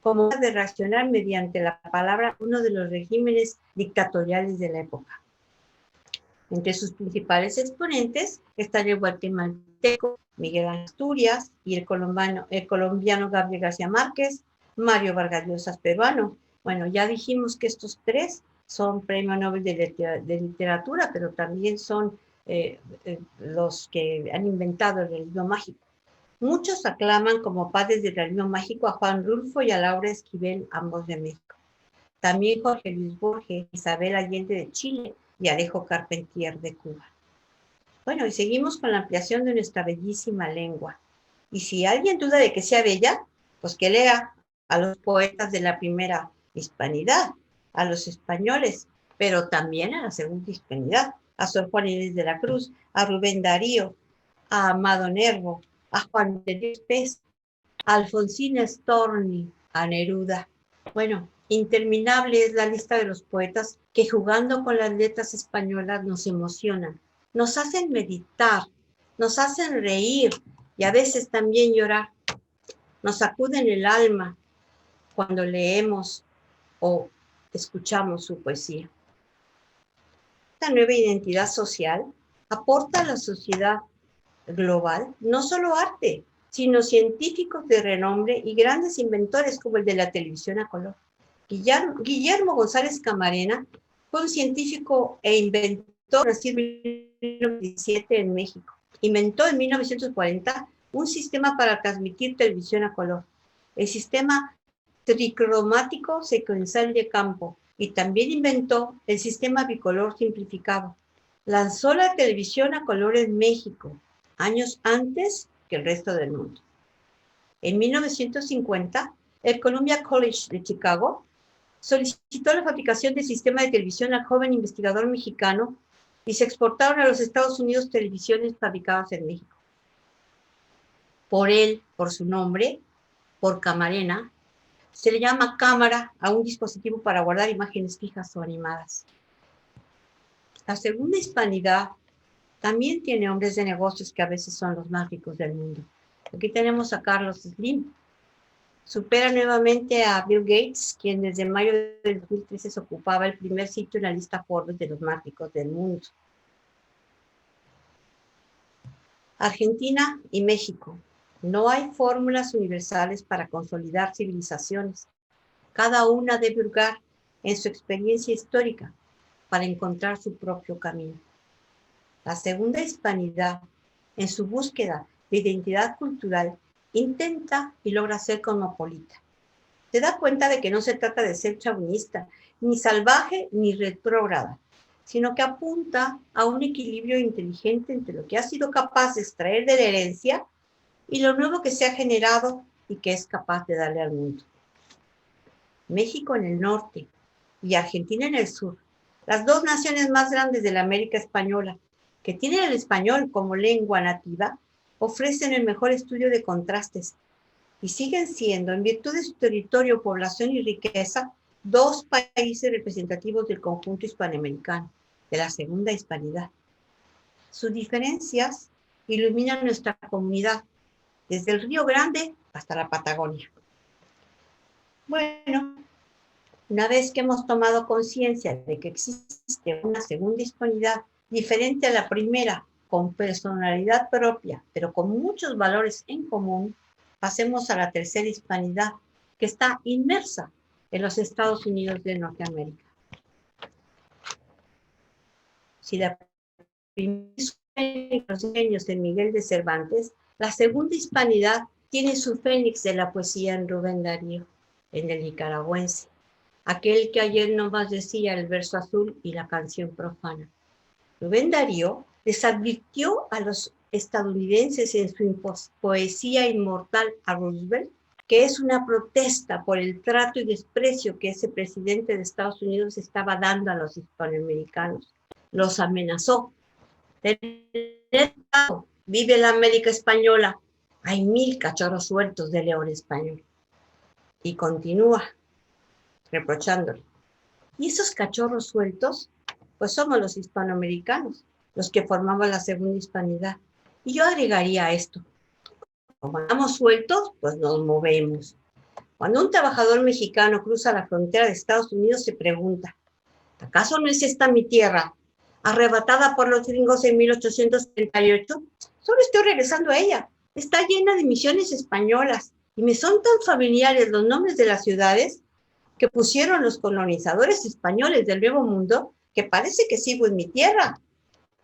como de reaccionar mediante la palabra uno de los regímenes dictatoriales de la época. Entre sus principales exponentes están el guatemalteco Miguel Asturias y el colombiano Gabriel García Márquez, Mario Vargas Llosa peruano. Bueno, ya dijimos que estos tres son Premio Nobel de Literatura, pero también son los que han inventado el realismo mágico. Muchos aclaman como padres del realismo mágico a Juan Rulfo y a Laura Esquivel, ambos de México. También Jorge Luis Borges, Isabel Allende de Chile y Alejo Carpentier de Cuba. Bueno, y seguimos con la ampliación de nuestra bellísima lengua. Y si alguien duda de que sea bella, pues que lea a los poetas de la primera hispanidad, a los españoles, pero también a la segunda hispanidad, a Sor Juana Inés de la Cruz, a Rubén Darío, a Amado Nervo, a Juan de Dios Pez, a Alfonsina Storni, a Neruda. Bueno, interminable es la lista de los poetas que jugando con las letras españolas nos emocionan, nos hacen meditar, nos hacen reír y a veces también llorar. Nos sacuden el alma cuando leemos o escuchamos su poesía. Esta nueva identidad social aporta a la sociedad global no solo arte, sino científicos de renombre y grandes inventores como el de la televisión a color. Guillermo González Camarena fue un científico e inventor nacido en 1917 en México. Inventó en 1940 un sistema para transmitir televisión a color, el sistema tricromático secuencial de campo, y también inventó el sistema bicolor simplificado. Lanzó la televisión a color en México, años antes que el resto del mundo. En 1950, el Columbia College de Chicago solicitó la fabricación del sistema de televisión al joven investigador mexicano y se exportaron a los Estados Unidos televisiones fabricadas en México. Por él, por su nombre, por Camarena, se le llama cámara a un dispositivo para guardar imágenes fijas o animadas. La segunda hispanidad también tiene hombres de negocios que a veces son los más ricos del mundo. Aquí tenemos a Carlos Slim. Supera nuevamente a Bill Gates, quien desde mayo del 2013 ocupaba el primer sitio en la lista Forbes de los más ricos del mundo. Argentina y México. No hay fórmulas universales para consolidar civilizaciones. Cada una debe hurgar en su experiencia histórica para encontrar su propio camino. La segunda hispanidad, en su búsqueda de identidad cultural, intenta y logra ser cosmopolita. Se da cuenta de que no se trata de ser chauvinista, ni salvaje, ni retrógrada, sino que apunta a un equilibrio inteligente entre lo que ha sido capaz de extraer de la herencia y lo nuevo que se ha generado y que es capaz de darle al mundo. México en el norte y Argentina en el sur, las dos naciones más grandes de la América española, que tienen el español como lengua nativa, ofrecen el mejor estudio de contrastes y siguen siendo, en virtud de su territorio, población y riqueza, dos países representativos del conjunto hispanoamericano, de la segunda hispanidad. Sus diferencias iluminan nuestra comunidad, desde el Río Grande hasta la Patagonia. Bueno, una vez que hemos tomado conciencia de que existe una segunda hispanidad diferente a la primera, con personalidad propia, pero con muchos valores en común, pasemos a la tercera hispanidad, que está inmersa en los Estados Unidos de Norteamérica. Si la primera en los genios de Miguel de Cervantes, la segunda hispanidad tiene su fénix de la poesía en Rubén Darío, en el nicaragüense, aquel que ayer nomás decía el verso azul y la canción profana. Rubén Darío les advirtió a los estadounidenses en su poesía inmortal a Roosevelt que es una protesta por el trato y desprecio que ese presidente de Estados Unidos estaba dando a los hispanoamericanos. Los amenazó. Vive la América española. Hay 1000 cachorros sueltos de león español. Y continúa reprochándole. Y esos cachorros sueltos, pues somos los hispanoamericanos, los que formamos la segunda hispanidad. Y yo agregaría a esto, como estamos sueltos, pues nos movemos. Cuando un trabajador mexicano cruza la frontera de Estados Unidos, se pregunta, ¿acaso no es esta mi tierra, arrebatada por los gringos en 1838? Solo estoy regresando a ella. Está llena de misiones españolas y me son tan familiares los nombres de las ciudades que pusieron los colonizadores españoles del Nuevo Mundo, que parece que sigo en mi tierra.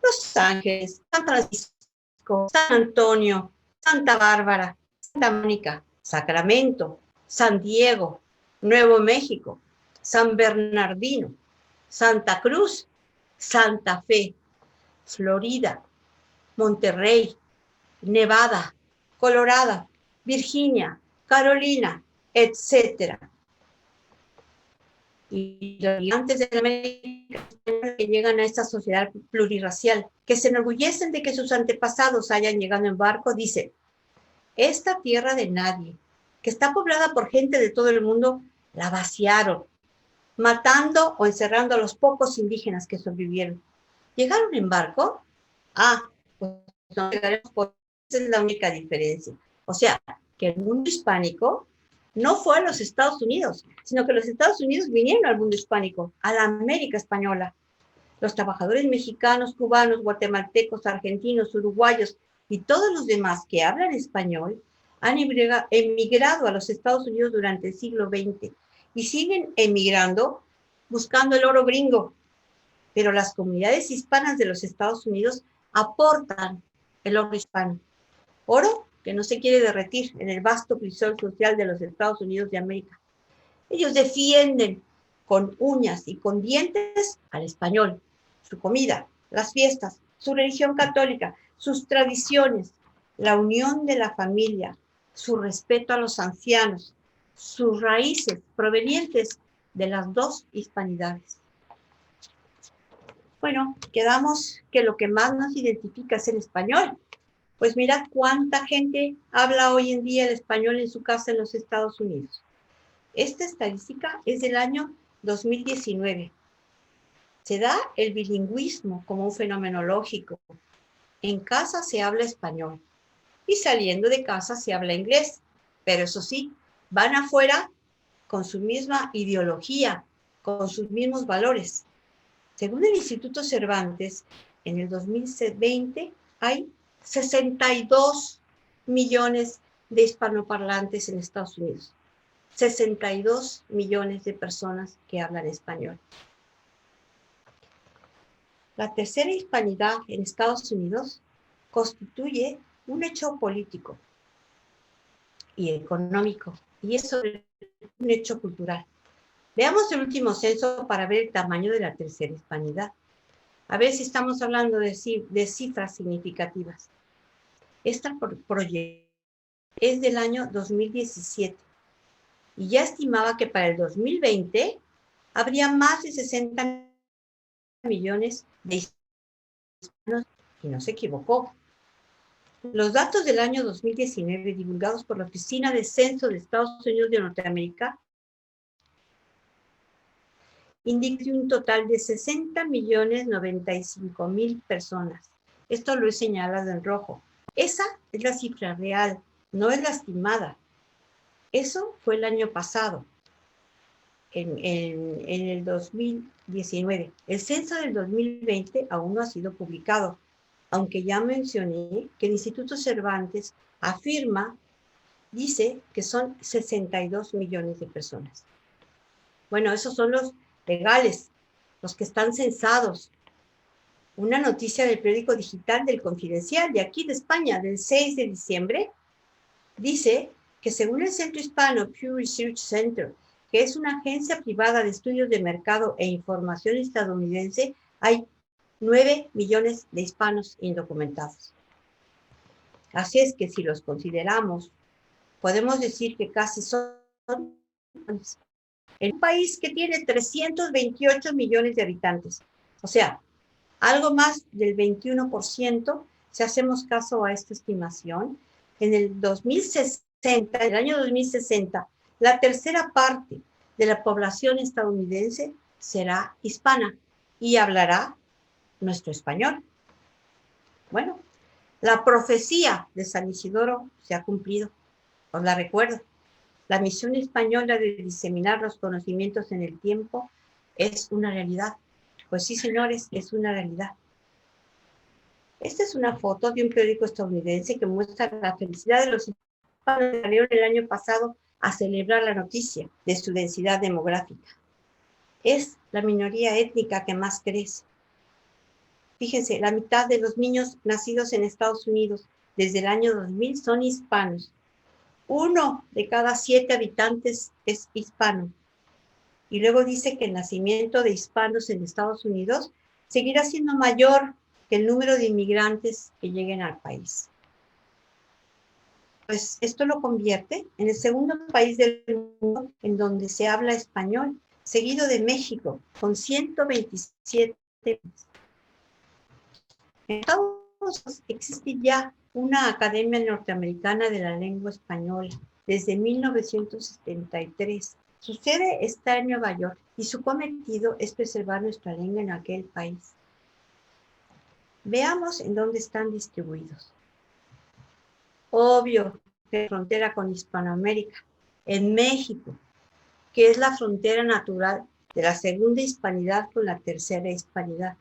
Los Ángeles, San Francisco, San Antonio, Santa Bárbara, Santa Mónica, Sacramento, San Diego, Nuevo México, San Bernardino, Santa Cruz, Santa Fe, Florida, Monterrey, Nevada, Colorado, Virginia, Carolina, etcétera. Y los gigantes de América que llegan a esta sociedad plurirracial, que se enorgullecen de que sus antepasados hayan llegado en barco, dicen, esta tierra de nadie, que está poblada por gente de todo el mundo, la vaciaron, matando o encerrando a los pocos indígenas que sobrevivieron. ¿Llegaron en barco? Ah, pues no llegaremos por... Esa es la única diferencia. O sea, que el mundo hispánico no fue a los Estados Unidos, sino que los Estados Unidos vinieron al mundo hispánico, a la América española. Los trabajadores mexicanos, cubanos, guatemaltecos, argentinos, uruguayos y todos los demás que hablan español han emigrado a los Estados Unidos durante el siglo XX y siguen emigrando buscando el oro gringo. Pero las comunidades hispanas de los Estados Unidos aportan el oro hispano. Oro que no se quiere derretir en el vasto crisol social de los Estados Unidos de América. Ellos defienden con uñas y con dientes al español, su comida, las fiestas, su religión católica, sus tradiciones, la unión de la familia, su respeto a los ancianos, sus raíces provenientes de las dos hispanidades. Bueno, quedamos que lo que más nos identifica es el español. Pues mira cuánta gente habla hoy en día el español en su casa en los Estados Unidos. Esta estadística es del año 2019. Se da el bilingüismo como un fenómeno lógico. En casa se habla español y saliendo de casa se habla inglés. Pero eso sí, van afuera con su misma ideología, con sus mismos valores. Según el Instituto Cervantes, en el 2020 hay 62 millones de hispanoparlantes en Estados Unidos. 62 millones de personas que hablan español. La tercera hispanidad en Estados Unidos constituye un hecho político y económico, y es sobre un hecho cultural. Veamos el último censo para ver el tamaño de la tercera hispanidad. A ver si estamos hablando de cifras significativas. Esta proyección es del año 2017 y ya estimaba que para el 2020 habría más de 60 millones de hispanos y no se equivocó. Los datos del año 2019 divulgados por la Oficina de Censo de Estados Unidos de Norteamérica indican un total de 60.095.000 personas. Esto lo he señalado en rojo. Esa es la cifra real, no es la estimada. Eso fue el año pasado. en el 2019. El censo del 2020 aún no ha sido publicado, aunque ya mencioné que el Instituto Cervantes dice que son 62 millones de personas. Bueno, esos son los legales, los que están censados. Una noticia del periódico digital del Confidencial de aquí de España, del 6 de diciembre, dice que según el Centro Hispano Pew Research Center, que es una agencia privada de estudios de mercado e información estadounidense, hay 9 millones de hispanos indocumentados. Así es que si los consideramos, podemos decir que casi son en un país que tiene 328 millones de habitantes. O sea, algo más del 21%, si hacemos caso a esta estimación, en el 2060, en el año 2060, la tercera parte de la población estadounidense será hispana y hablará nuestro español. Bueno, la profecía de San Isidoro se ha cumplido, os la recuerdo. La misión española de diseminar los conocimientos en el tiempo es una realidad. Pues sí, señores, es una realidad. Esta es una foto de un periódico estadounidense que muestra la felicidad de los hispanos que salieron el año pasado a celebrar la noticia de su densidad demográfica. Es la minoría étnica que más crece. Fíjense, la mitad de los niños nacidos en Estados Unidos desde el año 2000 son hispanos. 1 de cada 7 habitantes es hispano. Y luego dice que el nacimiento de hispanos en Estados Unidos seguirá siendo mayor que el número de inmigrantes que lleguen al país. Pues esto lo convierte en el segundo país del mundo en donde se habla español, seguido de México, con 127. En Estados Unidos existe ya una Academia Norteamericana de la Lengua Española desde 1973. Su sede está en Nueva York y su cometido es preservar nuestra lengua en aquel país. Veamos en dónde están distribuidos. Obvio que la frontera con Hispanoamérica, en México, que es la frontera natural de la segunda hispanidad con la tercera hispanidad.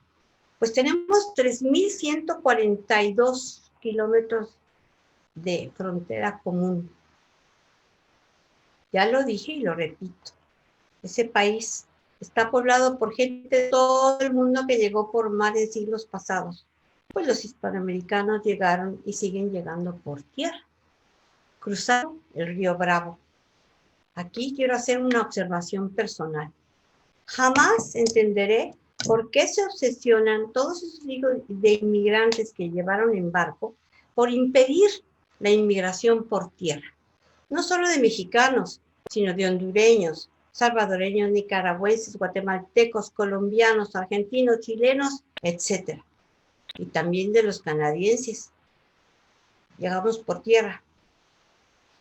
Pues tenemos 3.142 kilómetros de frontera común. Ya lo dije y lo repito. Ese país está poblado por gente de todo el mundo que llegó por mar en siglos pasados. Pues los hispanoamericanos llegaron y siguen llegando por tierra. Cruzaron el río Bravo. Aquí quiero hacer una observación personal. Jamás entenderé por qué se obsesionan todos esos hijos de inmigrantes que llevaron en barco por impedir la inmigración por tierra. No solo de mexicanos, sino de hondureños, salvadoreños, nicaragüenses, guatemaltecos, colombianos, argentinos, chilenos, etc. Y también de los canadienses. Llegamos por tierra.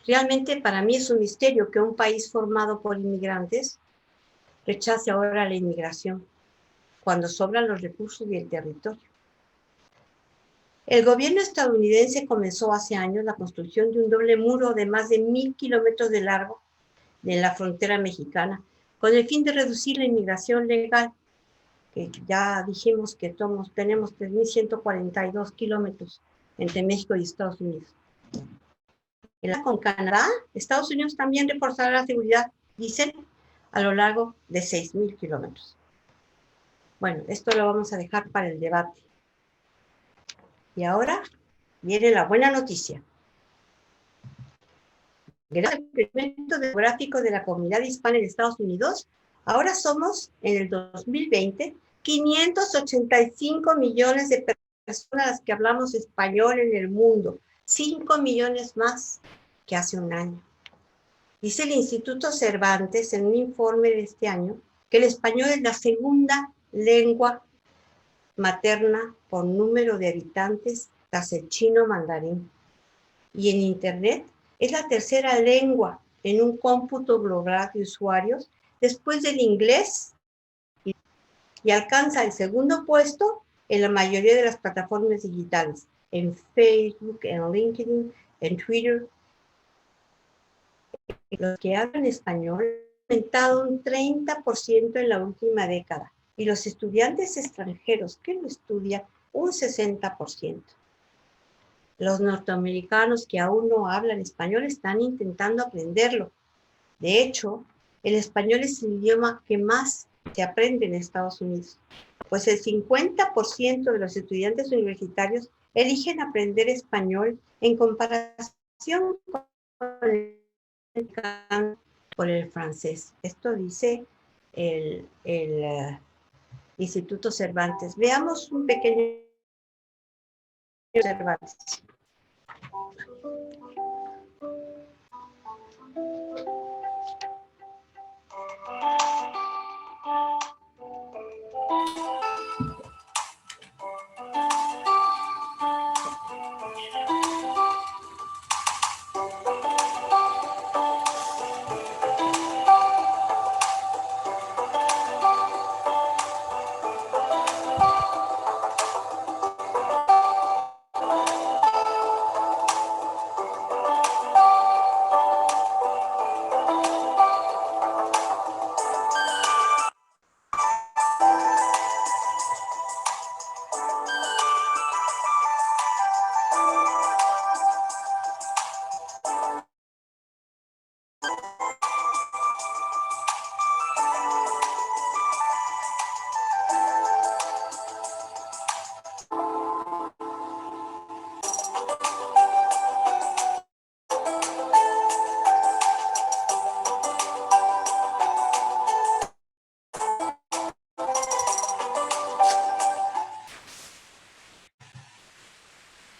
Realmente para mí es un misterio que un país formado por inmigrantes rechace ahora la inmigración, cuando sobran los recursos y el territorio. El gobierno estadounidense comenzó hace años la construcción de un doble muro de más de 1,000 kilómetros de largo en la frontera mexicana, con el fin de reducir la inmigración legal, que ya dijimos que tenemos 3.142 kilómetros entre México y Estados Unidos. Con Canadá, Estados Unidos también reforzará la seguridad, dicen, a lo largo de 6,000 kilómetros. Bueno, esto lo vamos a dejar para el debate. Y ahora viene la buena noticia. Gracias al crecimiento demográfico de la comunidad hispana en Estados Unidos, ahora somos, en el 2020, 585 millones de personas que hablamos español en el mundo, 5 millones más que hace un año. Dice el Instituto Cervantes en un informe de este año que el español es la segunda lengua materna por número de habitantes tras el chino mandarín. Y en Internet es la tercera lengua en un cómputo global de usuarios después del inglés y alcanza el segundo puesto en la mayoría de las plataformas digitales, en Facebook, en LinkedIn, en Twitter. Los que hablan español aumentado un 30% en la última década y los estudiantes extranjeros que lo estudian un 60%. Los norteamericanos que aún no hablan español están intentando aprenderlo. De hecho, el español es el idioma que más se aprende en Estados Unidos, pues el 50% de los estudiantes universitarios eligen aprender español en comparación con el francés. Esto dice el Instituto Cervantes. Veamos un pequeño Cervantes.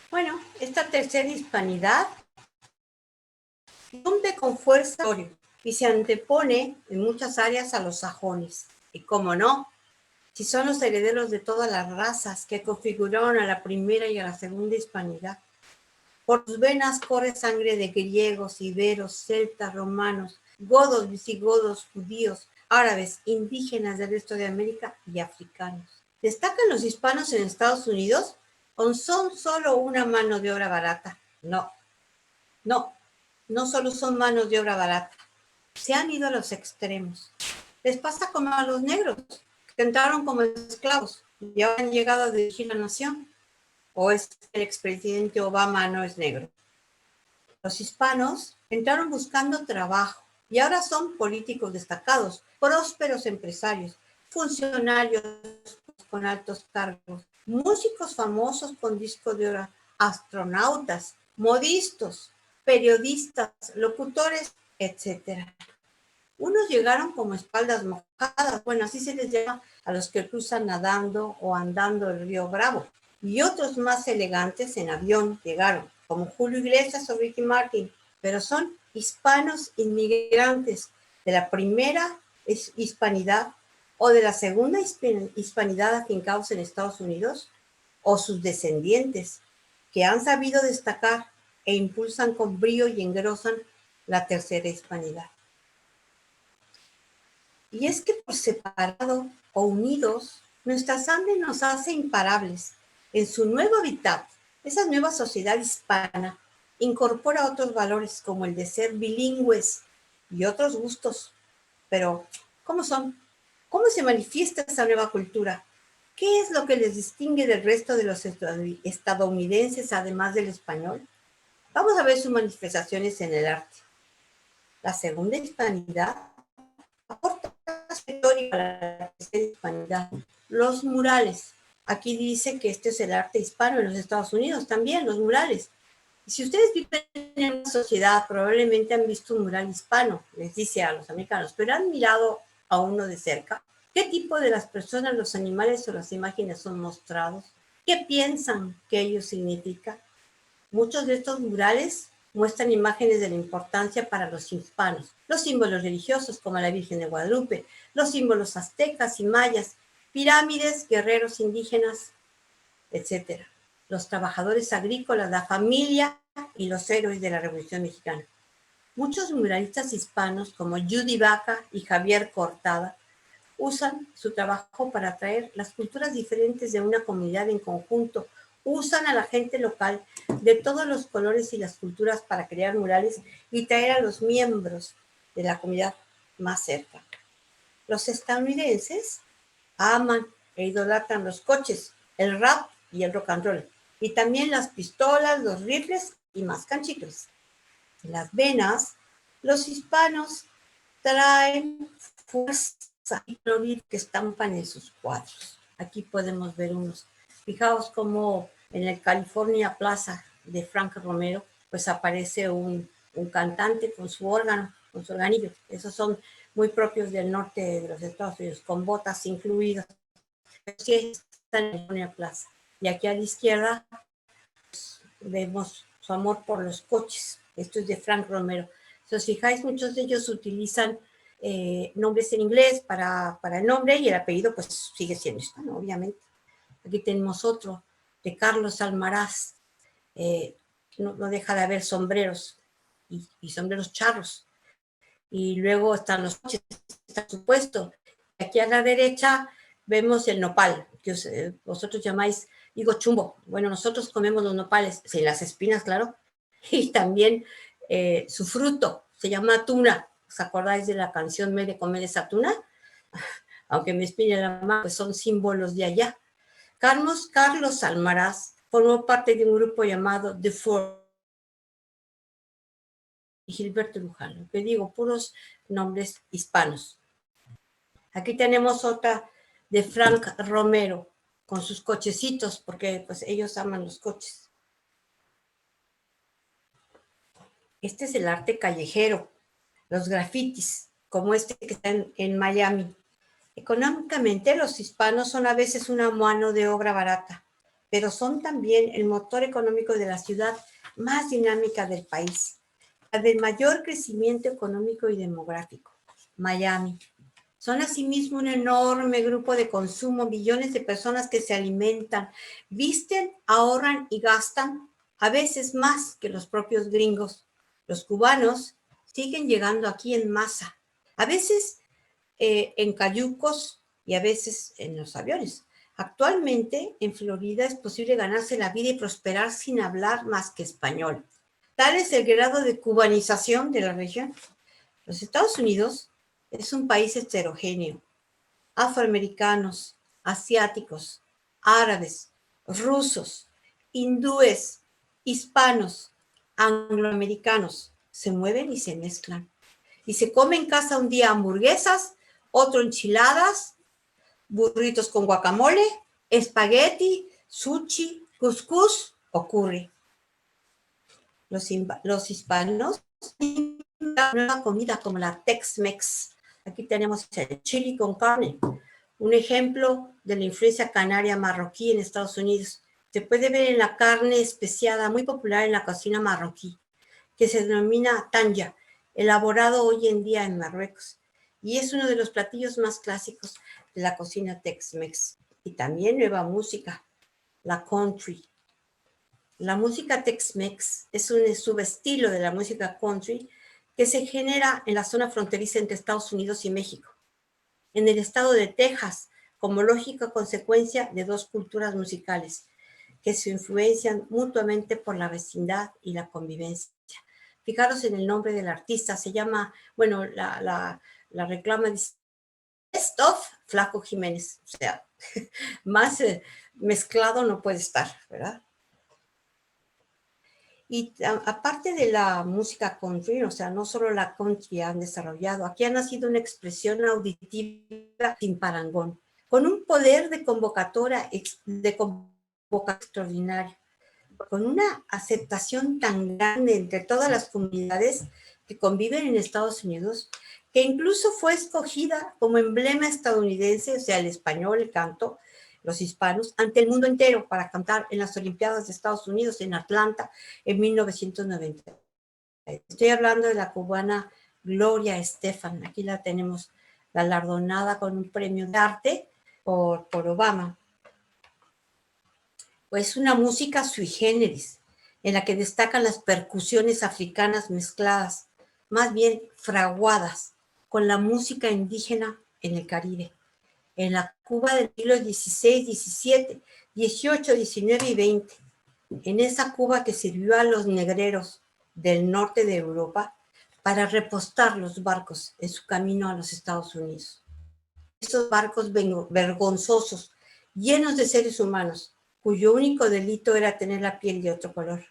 Bueno, esta tercera hispanidad rompe con fuerza y se antepone en muchas áreas a los sajones. Y cómo no, si son los herederos de todas las razas que configuraron a la primera y a la segunda hispanidad. Por sus venas corre sangre de griegos, iberos, celtas, romanos, godos, visigodos, judíos, árabes, indígenas del resto de América y africanos. ¿Destacan los hispanos en Estados Unidos o son solo una mano de obra barata? No, no solo son manos de obra barata. Se han ido a los extremos. Les pasa como a los negros, que entraron como esclavos y ahora han llegado a dirigir la nación. ¿O es que el expresidente Obama no es negro? Los hispanos entraron buscando trabajo y ahora son políticos destacados, prósperos empresarios, funcionarios con altos cargos, músicos famosos con discos de oro, astronautas, modistas, periodistas, locutores, etc. Unos llegaron como espaldas mojadas, bueno, así se les llama a los que cruzan nadando o andando el río Bravo. Y otros más elegantes en avión llegaron, como Julio Iglesias o Ricky Martin, pero son hispanos inmigrantes de la primera hispanidad o de la segunda hispanidad afincados en Estados Unidos, o sus descendientes, que han sabido destacar e impulsan con brío y engrosan la tercera hispanidad. Y es que por separado o unidos, nuestra sangre nos hace imparables. En su nuevo hábitat, esa nueva sociedad hispana incorpora otros valores como el de ser bilingües y otros gustos. Pero, ¿cómo son? ¿Cómo se manifiesta esa nueva cultura? ¿Qué es lo que les distingue del resto de los estadounidenses, además del español? Vamos a ver sus manifestaciones en el arte. La segunda hispanidad aporta histórica a la tercera hispanidad. Los murales. Aquí dice que este es el arte hispano en los Estados Unidos también, los murales. Y si ustedes viven en una sociedad, probablemente han visto un mural hispano, les dice a los americanos, pero han mirado a uno de cerca. ¿Qué tipo de las personas, los animales o las imágenes son mostrados? ¿Qué piensan que ello significa? Muchos de estos murales muestran imágenes de la importancia para los hispanos, los símbolos religiosos como la Virgen de Guadalupe, los símbolos aztecas y mayas, pirámides, guerreros indígenas, etc. Los trabajadores agrícolas, la familia y los héroes de la Revolución Mexicana. Muchos muralistas hispanos como Judy Baca y Javier Cortada usan su trabajo para atraer las culturas diferentes de una comunidad en conjunto. Usan a la gente local de todos los colores y las culturas para crear murales y traer a los miembros de la comunidad más cerca. Los estadounidenses aman e idolatran los coches, el rap y el rock and roll, y también las pistolas, los rifles y más canchicles. En las venas, los hispanos traen fuerza y colorido que estampan en sus cuadros. Aquí podemos ver unos. Fijaos cómo en el California Plaza de Frank Romero, pues aparece un cantante con su órgano, con su organillo. Esos son muy propios del norte de los Estados Unidos, con botas incluidas. Sí, está en la California Plaza. Y aquí a la izquierda pues, vemos su amor por los coches. Esto es de Frank Romero. Si os fijáis, muchos de ellos utilizan nombres en inglés para el nombre y el apellido pues sigue siendo hispano, obviamente. Aquí tenemos otro de Carlos Almaraz. No deja de haber sombreros y sombreros charros. Y luego están los coches, por supuesto. Aquí a la derecha vemos el nopal, que vosotros llamáis higo chumbo. Bueno, nosotros comemos los nopales, sin las espinas, claro, y también su fruto, se llama tuna. ¿Os acordáis de la canción Me de comer esa tuna? Aunque me espine la mano, pues son símbolos de allá. Carlos Almaraz formó parte de un grupo llamado The Four y Gilberto Luján, que digo, puros nombres hispanos. Aquí tenemos otra de Frank Romero, con sus cochecitos, porque pues ellos aman los coches. Este es el arte callejero, los grafitis, como este que está en Miami. Económicamente, los hispanos son a veces una mano de obra barata, pero son también el motor económico de la ciudad más dinámica del país, la del mayor crecimiento económico y demográfico, Miami. Son asimismo un enorme grupo de consumo, millones de personas que se alimentan, visten, ahorran y gastan, a veces más que los propios gringos. Los cubanos siguen llegando aquí en masa, a veces en cayucos y a veces en los aviones. Actualmente en Florida es posible ganarse la vida y prosperar sin hablar más que español. Tal es el grado de cubanización de la región. Los Estados Unidos es un país heterogéneo. Afroamericanos, asiáticos, árabes, rusos, hindúes, hispanos, angloamericanos se mueven y se mezclan. Y se come en casa un día hamburguesas, otro enchiladas, burritos con guacamole, espagueti, sushi, couscous o curry. Los hispanos tienen una nueva comida como la Tex-Mex. Aquí tenemos el chili con carne, un ejemplo de la influencia canaria marroquí en Estados Unidos. Se puede ver en la carne especiada muy popular en la cocina marroquí, que se denomina tanja, elaborado hoy en día en Marruecos. Y es uno de los platillos más clásicos de la cocina Tex-Mex. Y también nueva música, la country. La música Tex-Mex es un subestilo de la música country que se genera en la zona fronteriza entre Estados Unidos y México, en el estado de Texas, como lógica consecuencia de dos culturas musicales que se influencian mutuamente por la vecindad y la convivencia. Fijaros en el nombre del artista, se llama, bueno, la reclama dice Best of Flaco Jiménez, o sea, más mezclado no puede estar, ¿verdad? Y aparte de la música country, o sea, no solo la country han desarrollado, aquí ha nacido una expresión auditiva sin parangón, con un poder de convocatoria extraordinario, con una aceptación tan grande entre todas las comunidades que conviven en Estados Unidos, que incluso fue escogida como emblema estadounidense, o sea, el español, el canto, los hispanos, ante el mundo entero para cantar en las Olimpiadas de Estados Unidos en Atlanta en 1990. Estoy hablando de la cubana Gloria Estefan. Aquí la tenemos galardonada con un premio de arte por Obama. Pues una música sui generis, en la que destacan las percusiones africanas mezcladas, más bien fraguadas, con la música indígena en el Caribe. En la Cuba del siglo XVI, XVII, XVIII, XIX y XX, en esa Cuba que sirvió a los negreros del norte de Europa para repostar los barcos en su camino a los Estados Unidos. Estos barcos vergonzosos, llenos de seres humanos, cuyo único delito era tener la piel de otro color.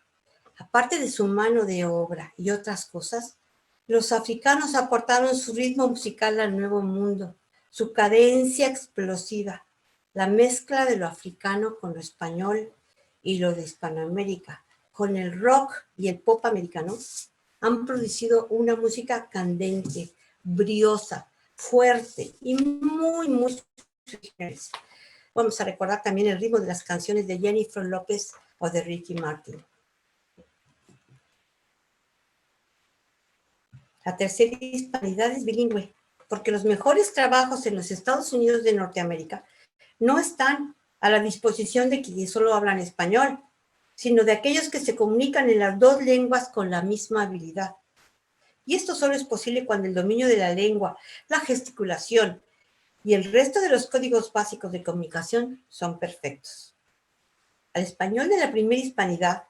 Aparte de su mano de obra y otras cosas, los africanos aportaron su ritmo musical al Nuevo Mundo, su cadencia explosiva, la mezcla de lo africano con lo español y lo de Hispanoamérica, con el rock y el pop americano, han producido una música candente, briosa, fuerte y muy, muy sugerente. Vamos a recordar también el ritmo de las canciones de Jennifer López o de Ricky Martin. La tercera hispanidad es bilingüe, porque los mejores trabajos en los Estados Unidos de Norteamérica no están a la disposición de quienes solo hablan español, sino de aquellos que se comunican en las dos lenguas con la misma habilidad. Y esto solo es posible cuando el dominio de la lengua, la gesticulación y el resto de los códigos básicos de comunicación son perfectos. Al español de la primera hispanidad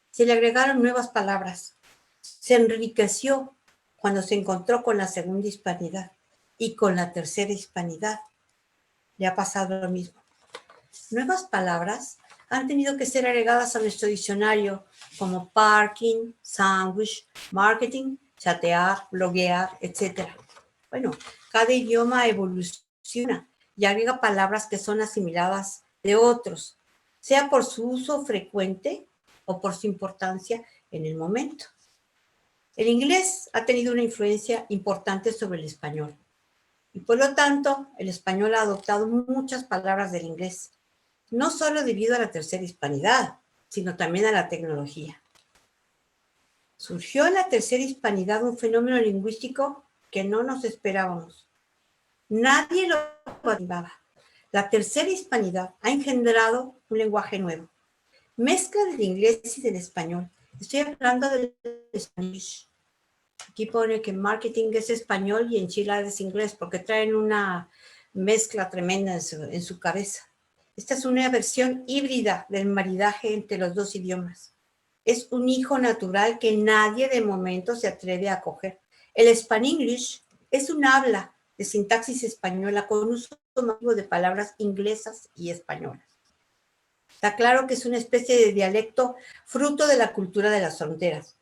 se le agregaron nuevas palabras, se enriqueció cuando se encontró con la segunda hispanidad y con la tercera hispanidad. Le ha pasado lo mismo. Nuevas palabras han tenido que ser agregadas a nuestro diccionario, como parking, sándwich, marketing, chatear, bloguear, etc. Bueno, cada idioma evoluciona y agrega palabras que son asimiladas de otros, sea por su uso frecuente o por su importancia en el momento. El inglés ha tenido una influencia importante sobre el español y por lo tanto el español ha adoptado muchas palabras del inglés, no solo debido a la tercera hispanidad, sino también a la tecnología. Surgió en la tercera hispanidad un fenómeno lingüístico que no nos esperábamos. Nadie lo imaginaba. La tercera hispanidad ha engendrado un lenguaje nuevo. Mezcla del inglés y del español. Estoy hablando del Spanish. Aquí pone que marketing es español y enchilada es inglés, porque traen una mezcla tremenda en su cabeza. Esta es una versión híbrida del maridaje entre los dos idiomas. Es un hijo natural que nadie de momento se atreve a acoger. El Spanglish es un habla de sintaxis española con uso masivo de palabras inglesas y españolas. Está claro que es una especie de dialecto fruto de la cultura de las fronteras.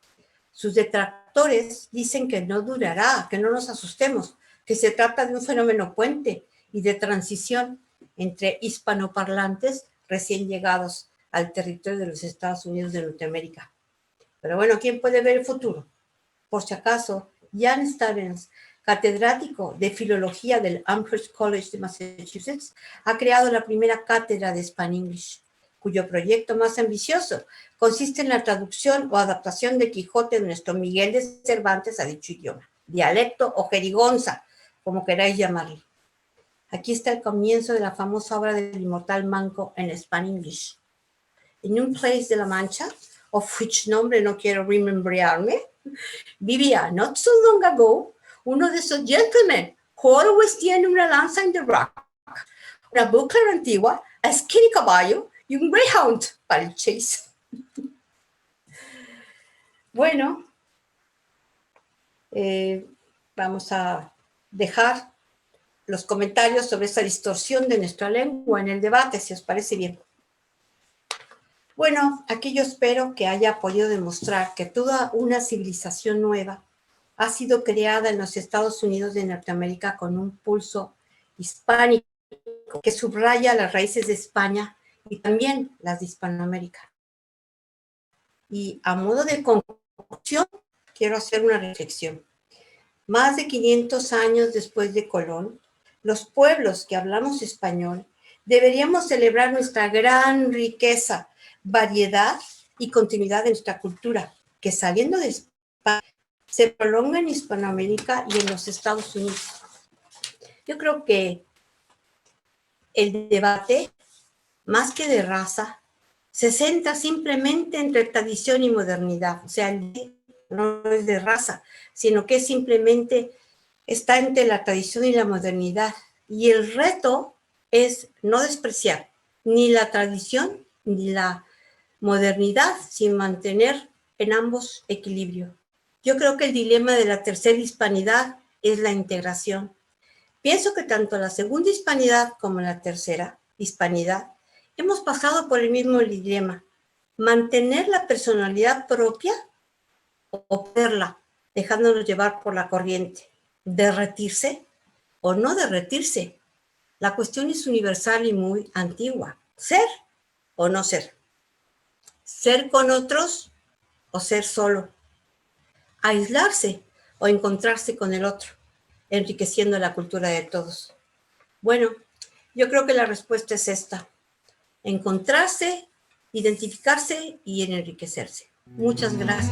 Sus detractores dicen que no durará, que no nos asustemos, que se trata de un fenómeno puente y de transición entre hispanoparlantes recién llegados al territorio de los Estados Unidos de Norteamérica. Pero bueno, ¿quién puede ver el futuro? Por si acaso, Jan Stevens, catedrático de Filología del Amherst College de Massachusetts, ha creado la primera cátedra de Spanglish, cuyo proyecto más ambicioso consiste en la traducción o adaptación de Quijote de nuestro Miguel de Cervantes a dicho idioma, dialecto o jerigonza, como queráis llamarlo. Aquí está el comienzo de la famosa obra del inmortal Manco en Spanglish. En un place de La Mancha, of which nombre no quiero remembrarme, vivía, not so long ago, uno de esos gentlemen who always tiene una lanza en the rock, una bucla antigua, a skinny caballo y un greyhound para el chase. Bueno, vamos a dejar los comentarios sobre esta distorsión de nuestra lengua en el debate, si os parece bien. Bueno, aquí yo espero que haya podido demostrar que toda una civilización nueva ha sido creada en los Estados Unidos de Norteamérica con un pulso hispánico que subraya las raíces de España y también las de Hispanoamérica. Y a modo de conclusión, quiero hacer una reflexión. Más de 500 años después de Colón, los pueblos que hablamos español deberíamos celebrar nuestra gran riqueza, variedad y continuidad de nuestra cultura, que saliendo de España se prolonga en Hispanoamérica y en los Estados Unidos. Yo creo que el debate, más que de raza, se centra simplemente entre tradición y modernidad. O sea, no es de raza, sino que simplemente está entre la tradición y la modernidad. Y el reto es no despreciar ni la tradición ni la modernidad, sin mantener en ambos equilibrio. Yo creo que el dilema de la tercera hispanidad es la integración. Pienso que tanto la segunda hispanidad como la tercera hispanidad hemos pasado por el mismo dilema: mantener la personalidad propia o perderla, dejándonos llevar por la corriente, derretirse o no derretirse. La cuestión es universal y muy antigua: ser o no ser, ser con otros o ser solo, aislarse o encontrarse con el otro, enriqueciendo la cultura de todos. Bueno, yo creo que la respuesta es esta: encontrarse, identificarse y enriquecerse. Muchas gracias.